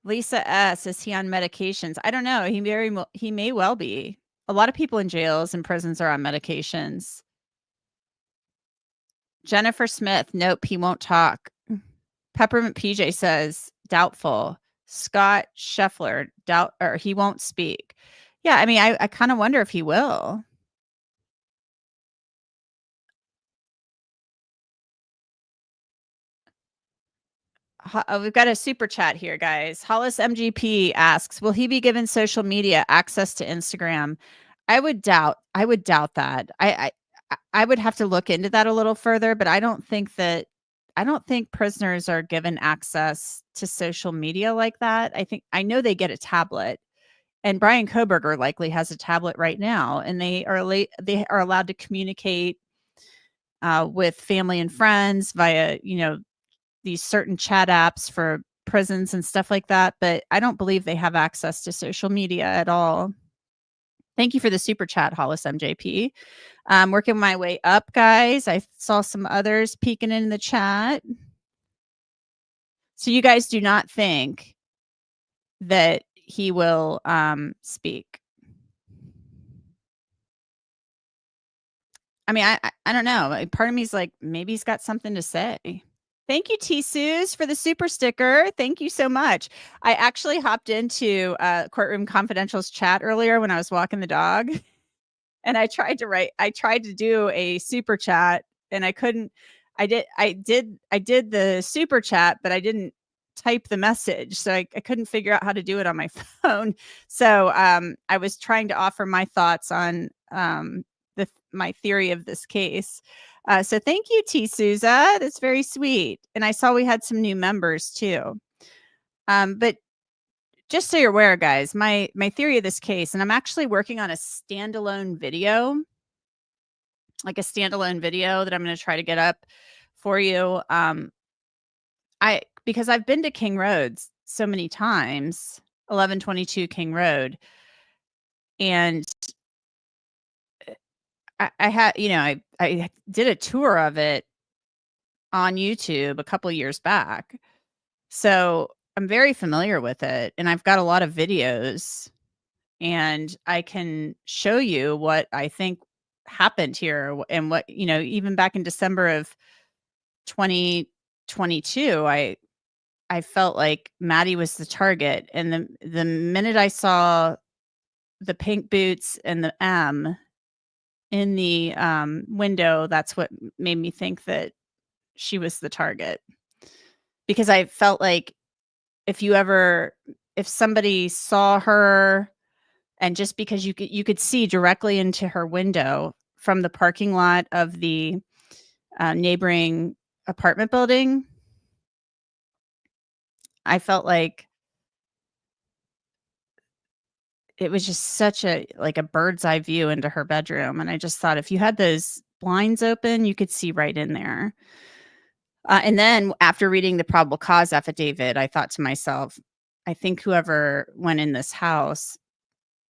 Lisa S, is he on medications? I don't know. He may well be. A lot of people in jails and prisons are on medications. Jennifer Smith, nope, he won't talk. Peppermint PJ says doubtful. Scott Scheffler, he won't speak. Yeah, I mean, I kind of wonder if he will. We've got a super chat here, guys. Hollis MGP asks, will he be given social media access to Instagram? I would doubt that. I would have to look into that a little further, but I don't think prisoners are given access to social media like that. I know they get a tablet, and Bryan Kohberger likely has a tablet right now, and they are allowed to communicate with family and friends via, these certain chat apps for prisons and stuff like that. But I don't believe they have access to social media at all. Thank you for the super chat, Hollis MJP. Working my way up, guys. I saw some others peeking in the chat. So you guys do not think that he will speak? I mean, I don't know. Part of me is like, maybe he's got something to say. Thank you, T-Suze, for the super sticker. Thank you so much. I actually hopped into Courtroom Confidential's chat earlier when I was walking the dog, and I tried to do a super chat, and I couldn't. I did the super chat, but I didn't type the message, so I couldn't figure out how to do it on my phone. So I was trying to offer my thoughts on my theory of this case. So thank you, T. Souza. That's very sweet. And I saw we had some new members too. But just so you're aware, guys, my theory of this case, and I'm actually working on a standalone video, that I'm going to try to get up for you. Because I've been to King Roads so many times, 1122 King Road. And I had, I did a tour of it on YouTube a couple years back. So I'm very familiar with it, and I've got a lot of videos, and I can show you what I think happened here and what, even back in December of 2022, I felt like Maddie was the target. And the minute I saw the pink boots and the M in the window, that's what made me think that she was the target. Because I felt like if somebody saw her, and just because you could see directly into her window from the parking lot of the neighboring apartment building, I felt like it was just such a bird's eye view into her bedroom. And I just thought, if you had those blinds open, you could see right in there. And then after reading the probable cause affidavit, I thought to myself, I think whoever went in this house,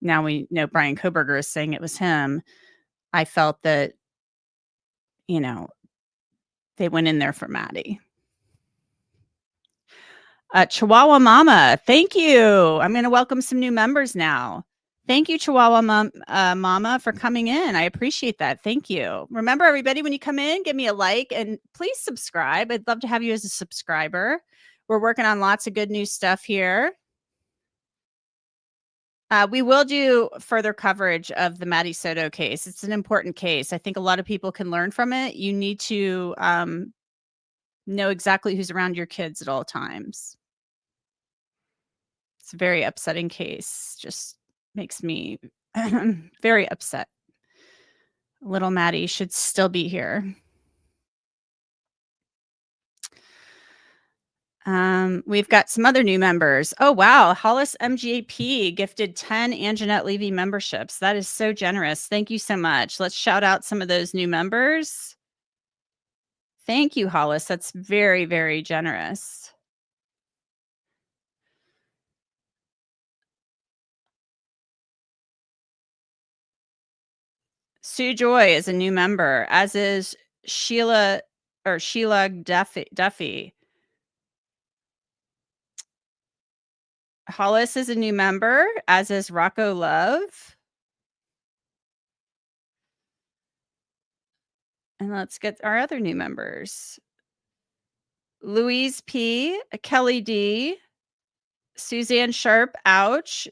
now we know Bryan Kohberger is saying it was him. I felt that, they went in there for Maddie. Chihuahua Mama, thank you. I'm going to welcome some new members now. Thank you, Chihuahua Mama, for coming in. I appreciate that. Thank you. Remember, everybody, when you come in, give me a like and please subscribe. I'd love to have you as a subscriber. We're working on lots of good new stuff here. We will do further coverage of the Maddie Soto case. It's an important case. I think a lot of people can learn from it. You need to know exactly who's around your kids at all times. It's a very upsetting case. Just makes me very upset. Little Maddie should still be here. We've got some other new members. Oh, wow. Hollis MGAP gifted 10 Anjanette Levy memberships. That is so generous. Thank you so much. Let's shout out some of those new members. Thank you, Hollis. That's very, very generous. Sue Joy is a new member, as is Sheila Duffy. Hollis is a new member, as is Rocco Love. And let's get our other new members. Louise P, Kelly D, Suzanne Sharp, ouch.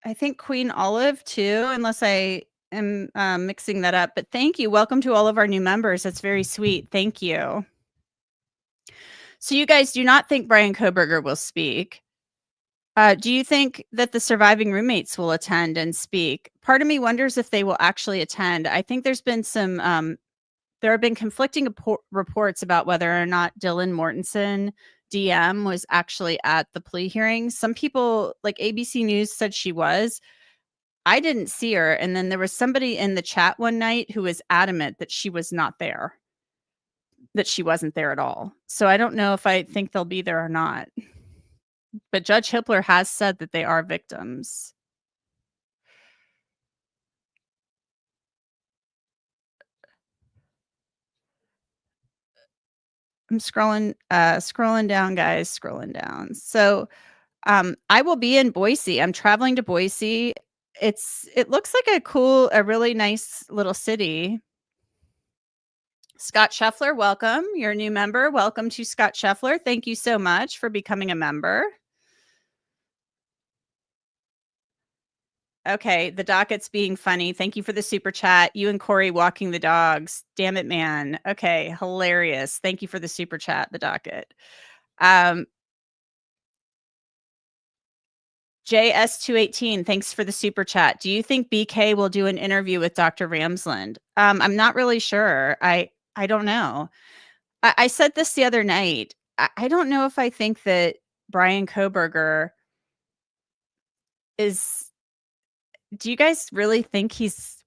I think Queen Olive too, unless I am mixing that up. But thank you. Welcome to all of our new members. That's very sweet. Thank you. So you guys do not think Bryan Kohberger will speak. Do you think that the surviving roommates will attend and speak? Part of me wonders if they will actually attend. I think there's been there have been conflicting reports about whether or not Dylan Mortensen, DM, was actually at the plea hearing. Some people, like ABC News, said she was. I didn't see her. And then there was somebody in the chat one night who was adamant that she was not there, that she wasn't there at all. So I don't know if I think they'll be there or not. But Judge Hippler has said that they are victims. I'm scrolling down, guys, scrolling down. So I will be in Boise. I'm traveling to Boise. It looks like a really nice little city. Scott Scheffler, welcome. You're a new member. Welcome to Scott Scheffler. Thank you so much for becoming a member. Okay, the docket's being funny. Thank you for the super chat. You and Corey walking the dogs. Damn it, man. Okay, hilarious. Thank you for the super chat, the docket. JS218, thanks for the super chat. Do you think BK will do an interview with Dr. Ramsland? I'm not really sure. I don't know. I said this the other night. I don't know if I think that Bryan Kohberger is... Do you guys really think he's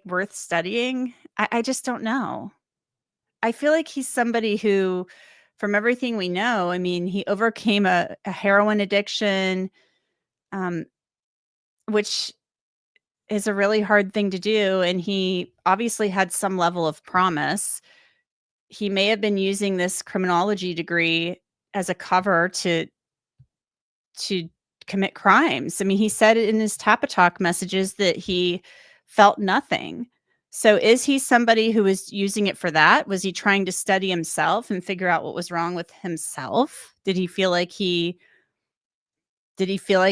worth studying? I just don't know. I feel like he's somebody who from everything we know, I mean, he overcame a heroin addiction, which is a really hard thing to do. And he obviously had some level of promise. He may have been using this criminology degree as a cover to commit crimes. I mean, he said it in his Tapatalk messages that he felt nothing. So is he somebody who was using it for that? Was he trying to study himself and figure out what was wrong with himself? Did he feel like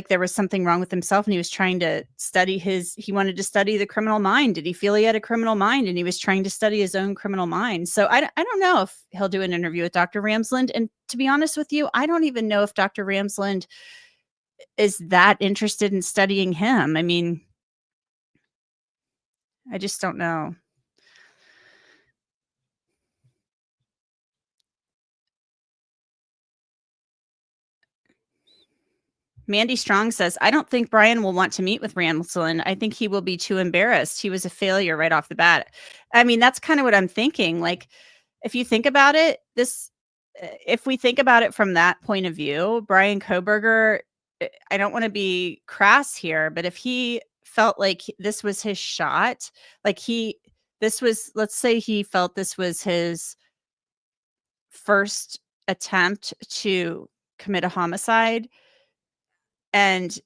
there was something wrong with himself and he was trying to study he wanted to study the criminal mind? Did he feel he had a criminal mind and he was trying to study his own criminal mind? So I don't know if he'll do an interview with Dr. Ramsland. And to be honest with you, I don't even know if Dr. Ramsland is that interested in studying him. I mean, I just don't know. Mandy Strong says, I don't think Bryan will want to meet with Ramsland. I think he will be too embarrassed. He was a failure right off the bat. I mean, that's kind of what I'm thinking. Like, if you think about it, if we think about it from that point of view, Bryan Kohberger, I don't want to be crass here, but if he felt like this was his shot, like let's say he felt this was his first attempt to commit a homicide, and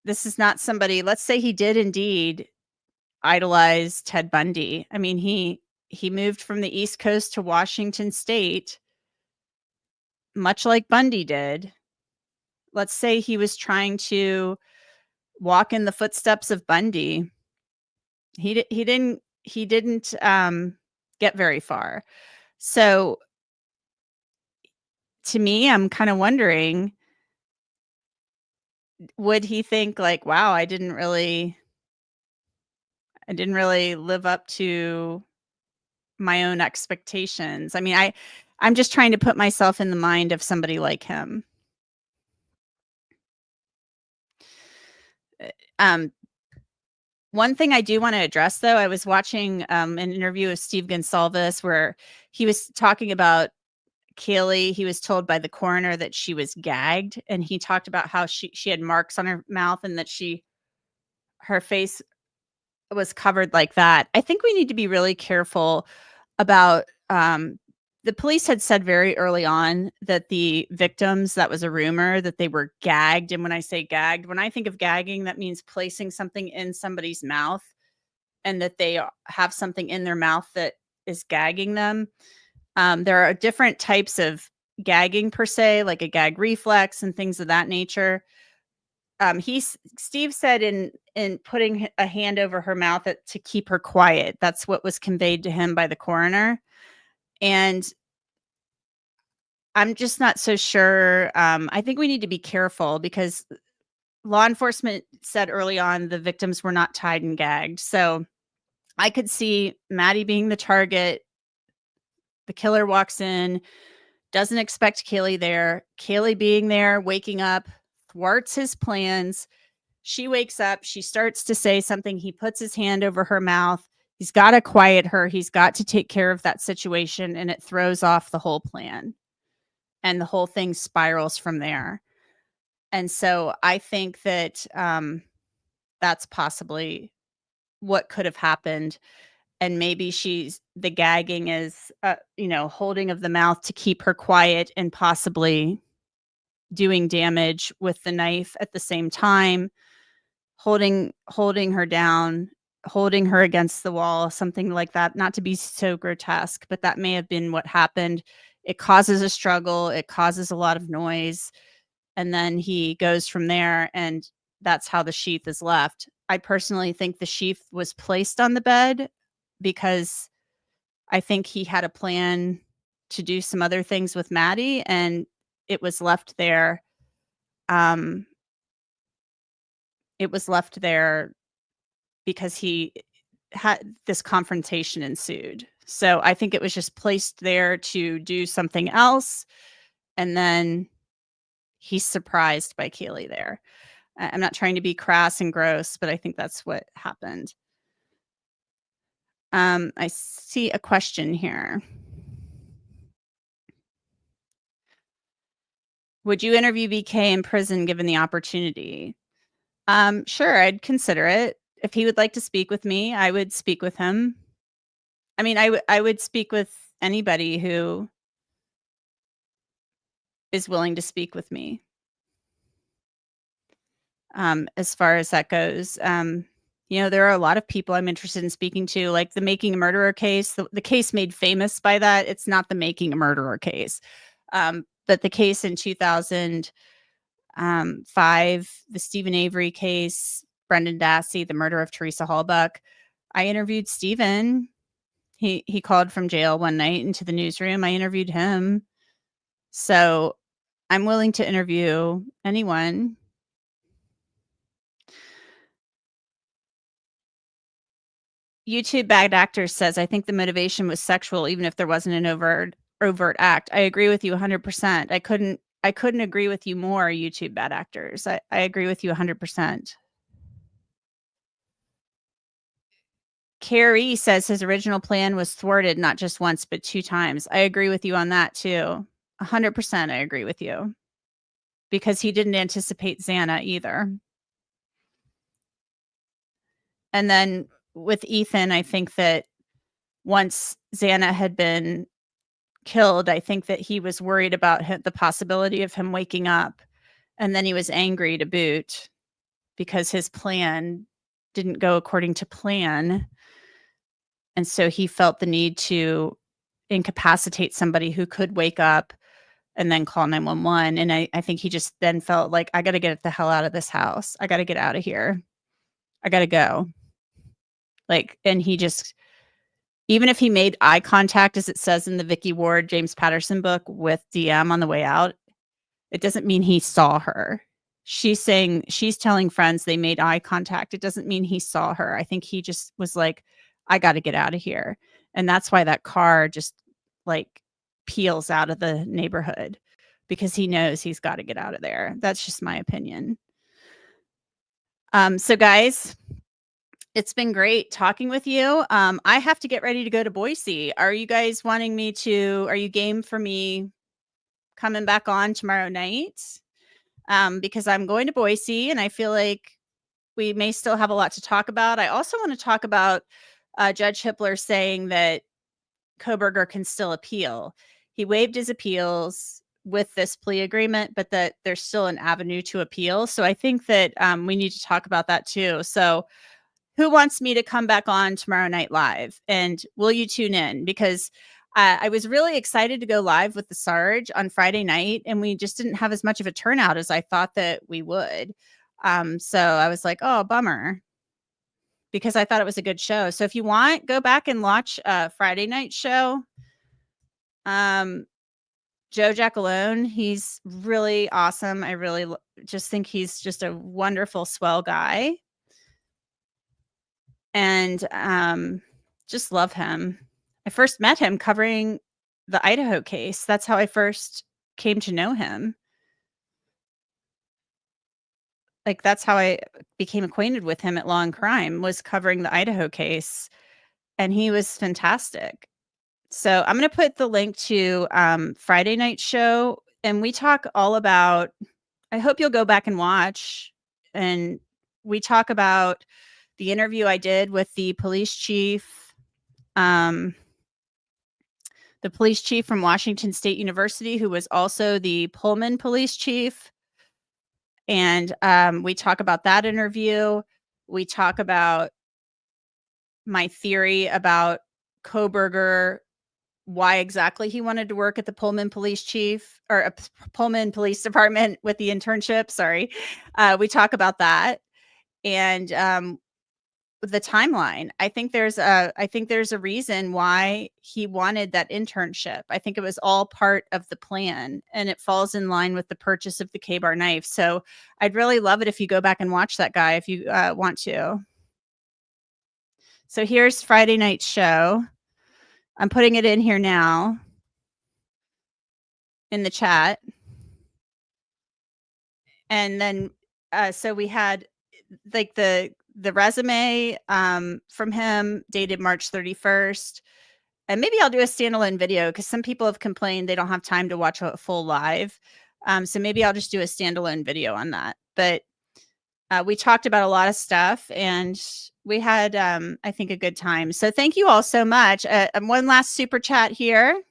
this is not somebody, let's say he did indeed idolize Ted Bundy. I mean, he moved from the East Coast to Washington State, much like Bundy did. Let's say he was trying to walk in the footsteps of Bundy. He didn't get very far. So to me, I'm kind of wondering, would he think like, wow, I didn't really live up to my own expectations? I mean, I'm just trying to put myself in the mind of somebody like him. One thing I do want to address, though, I was watching an interview with Steve Gonsalves where he was talking about Kaylee. He was told by the coroner that she was gagged, and he talked about how she had marks on her mouth and that her face was covered like that. I think we need to be really careful about the police had said very early on that the victims, that was a rumor, that they were gagged. And when I say gagged, when I think of gagging, that means placing something in somebody's mouth and that they have something in their mouth that is gagging them. There are different types of gagging per se, like a gag reflex and things of that nature. Steve said in putting a hand over her mouth to keep her quiet. That's what was conveyed to him by the coroner. And I'm just not so sure. I think we need to be careful because law enforcement said early on the victims were not tied and gagged. So I could see Maddie being the target. The killer walks in, doesn't expect Kaylee there. Kaylee being there, waking up, thwarts his plans. She wakes up. She starts to say something. He puts his hand over her mouth. He's got to quiet her. He's got to take care of that situation. And it throws off the whole plan. And the whole thing spirals from there. And so I think that that's possibly what could have happened. And maybe the gagging is, holding of the mouth to keep her quiet and possibly doing damage with the knife at the same time, holding her down, holding her against the wall, something like that. Not to be so grotesque, but that may have been what happened. It causes a struggle. It causes a lot of noise. And then he goes from there, and that's how the sheath is left. I personally think the sheath was placed on the bed because I think he had a plan to do some other things with Maddie, and it was left there. It was left there because he had this confrontation ensued. So I think it was just placed there to do something else. And then he's surprised by Kaylee there. I'm not trying to be crass and gross, but I think that's what happened. I see a question here. Would you interview BK in prison given the opportunity? Sure, I'd consider it. If he would like to speak with me, I would speak with him. I mean, I would speak with anybody who is willing to speak with me. As far as that goes, there are a lot of people I'm interested in speaking to, like the Making a Murderer case, the case made famous by that. It's not the Making a Murderer case, but the case in 2005, the Stephen Avery case, Brendan Dassey, the murder of Teresa Hallbuck. I interviewed Stephen. He called from jail one night into the newsroom. I interviewed him. So I'm willing to interview anyone. YouTube Bad Actors says, I think the motivation was sexual, even if there wasn't an overt act. I agree with you 100%. I couldn't agree with you more, YouTube Bad Actors. I agree with you 100%. Carrie says his original plan was thwarted not just once, but 2 times. I agree with you on that too. 100% I agree with you. Because he didn't anticipate Xana either. And then with Ethan, I think that once Xana had been killed, I think that he was worried about the possibility of him waking up. And then he was angry to boot because his plan didn't go according to plan. And so he felt the need to incapacitate somebody who could wake up and then call 911. And I think he just then felt like, I got to get the hell out of this house. I got to get out of here. I got to go. And he just, even if he made eye contact, as it says in the Vicky Ward, James Patterson book with DM on the way out, it doesn't mean he saw her. She's telling friends they made eye contact. It doesn't mean he saw her. I think he just was like, I got to get out of here. And that's why that car just peels out of the neighborhood, because he knows he's got to get out of there. That's just my opinion. So guys, it's been great talking with you. I have to get ready to go to Boise. Are you guys are you game for me coming back on tomorrow night? Because I'm going to Boise and I feel like we may still have a lot to talk about. I also want to talk about Judge Hippler saying that Kohberger can still appeal. He waived his appeals with this plea agreement, but that there's still an avenue to appeal. So I think that we need to talk about that too. So who wants me to come back on tomorrow night live? And will you tune in? Because I was really excited to go live with the Sarge on Friday night, and we just didn't have as much of a turnout as I thought that we would. So I was like, oh, bummer, because I thought it was a good show. So if you want, go back and watch Friday night show. Joe Giacalone, he's really awesome. I really just think he's just a wonderful, swell guy. And just love him. I first met him covering the Idaho case. That's how I first came to know him. That's how I became acquainted with him at Law and Crime, was covering the Idaho case. And he was fantastic. So I'm going to put the link to Friday night show. And we talk all about, I hope you'll go back and watch. And we talk about the interview I did with the police chief from Washington State University, who was also the Pullman police chief. And we talk about that interview. We talk about my theory about Kohberger, why exactly he wanted to work at the Pullman police chief or Pullman police department with the internship. Sorry. We talk about that. And the timeline. I think there's a reason why he wanted that internship. I think it was all part of the plan, and it falls in line with the purchase of the K-Bar knife. So I'd really love it if you go back and watch that guy if you want to. So here's Friday night show. I'm putting it in here now in the chat. And then so we had the resume from him dated March 31st. And maybe I'll do a standalone video because some people have complained they don't have time to watch a full live. So maybe I'll just do a standalone video on that. But we talked about a lot of stuff, and we had, I think, a good time. So thank you all so much. One last super chat here.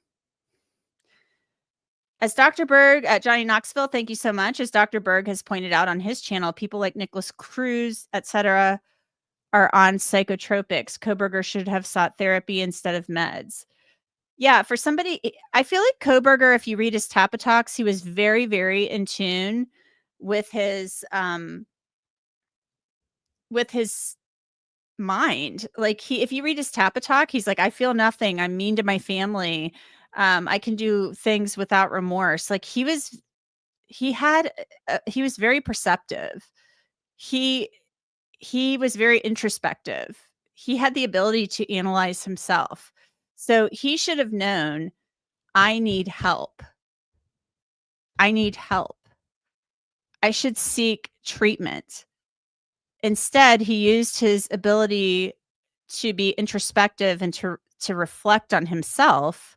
As Dr. Berg at Johnny Knoxville, thank you so much. As Dr. Berg has pointed out on his channel, people like Nicholas Cruz, etc., are on psychotropics. Kohberger should have sought therapy instead of meds. Yeah, for somebody, I feel like Kohberger, if you read his Tappa Talks, he was very, very in tune with his mind. Like if you read his Tappa Talk, he's like, I feel nothing. I'm mean to my family. I can do things without remorse. Like he was very perceptive. He was very introspective. He had the ability to analyze himself. So he should have known, I need help. I need help. I should seek treatment. Instead, he used his ability to be introspective and to reflect on himself.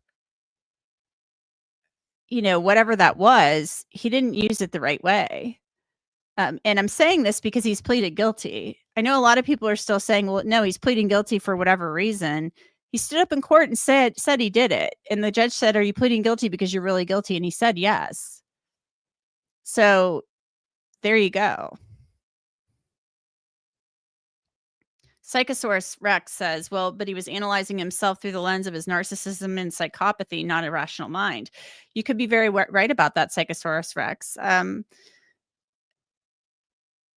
You know, whatever that was, he didn't use it the right way. And I'm saying this because he's pleaded guilty. I know a lot of people are still saying, well, no, he's pleading guilty for whatever reason. He stood up in court and said he did it. And the judge said, are you pleading guilty because you're really guilty? And he said, yes. So there you go. Psychosaurus Rex says, well, but he was analyzing himself through the lens of his narcissism and psychopathy, not a rational mind. You could be very right about that, Psychosaurus Rex.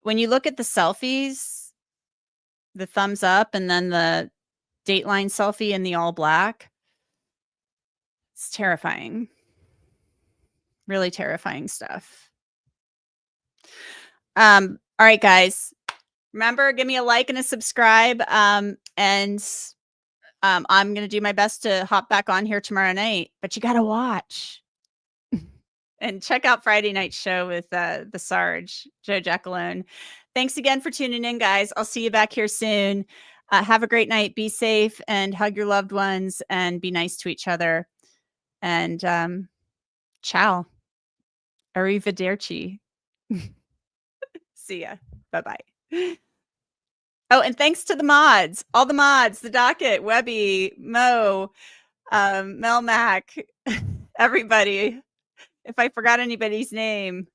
When you look at the selfies, the thumbs up and then the Dateline selfie in the all black, it's terrifying. Really terrifying stuff. All right, guys. Remember, give me a like and a subscribe. And I'm going to do my best to hop back on here tomorrow night, but you got to watch. And check out Friday night's show with the Sarge, Joe Jackalone. Thanks again for tuning in, guys. I'll see you back here soon. Have a great night. Be safe and hug your loved ones and be nice to each other. And ciao. Arrivederci. See ya. Bye-bye. Oh, and thanks to the mods, all the mods, the docket, Webby, Mo, Mel Mac, everybody. If I forgot anybody's name,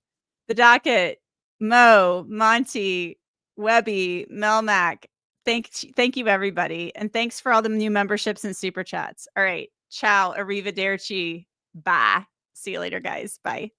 the docket, Mo, Monty, Webby, Mel Mac. Thank you, everybody. And thanks for all the new memberships and super chats. All right. Ciao. Arrivederci. Bye. See you later, guys. Bye.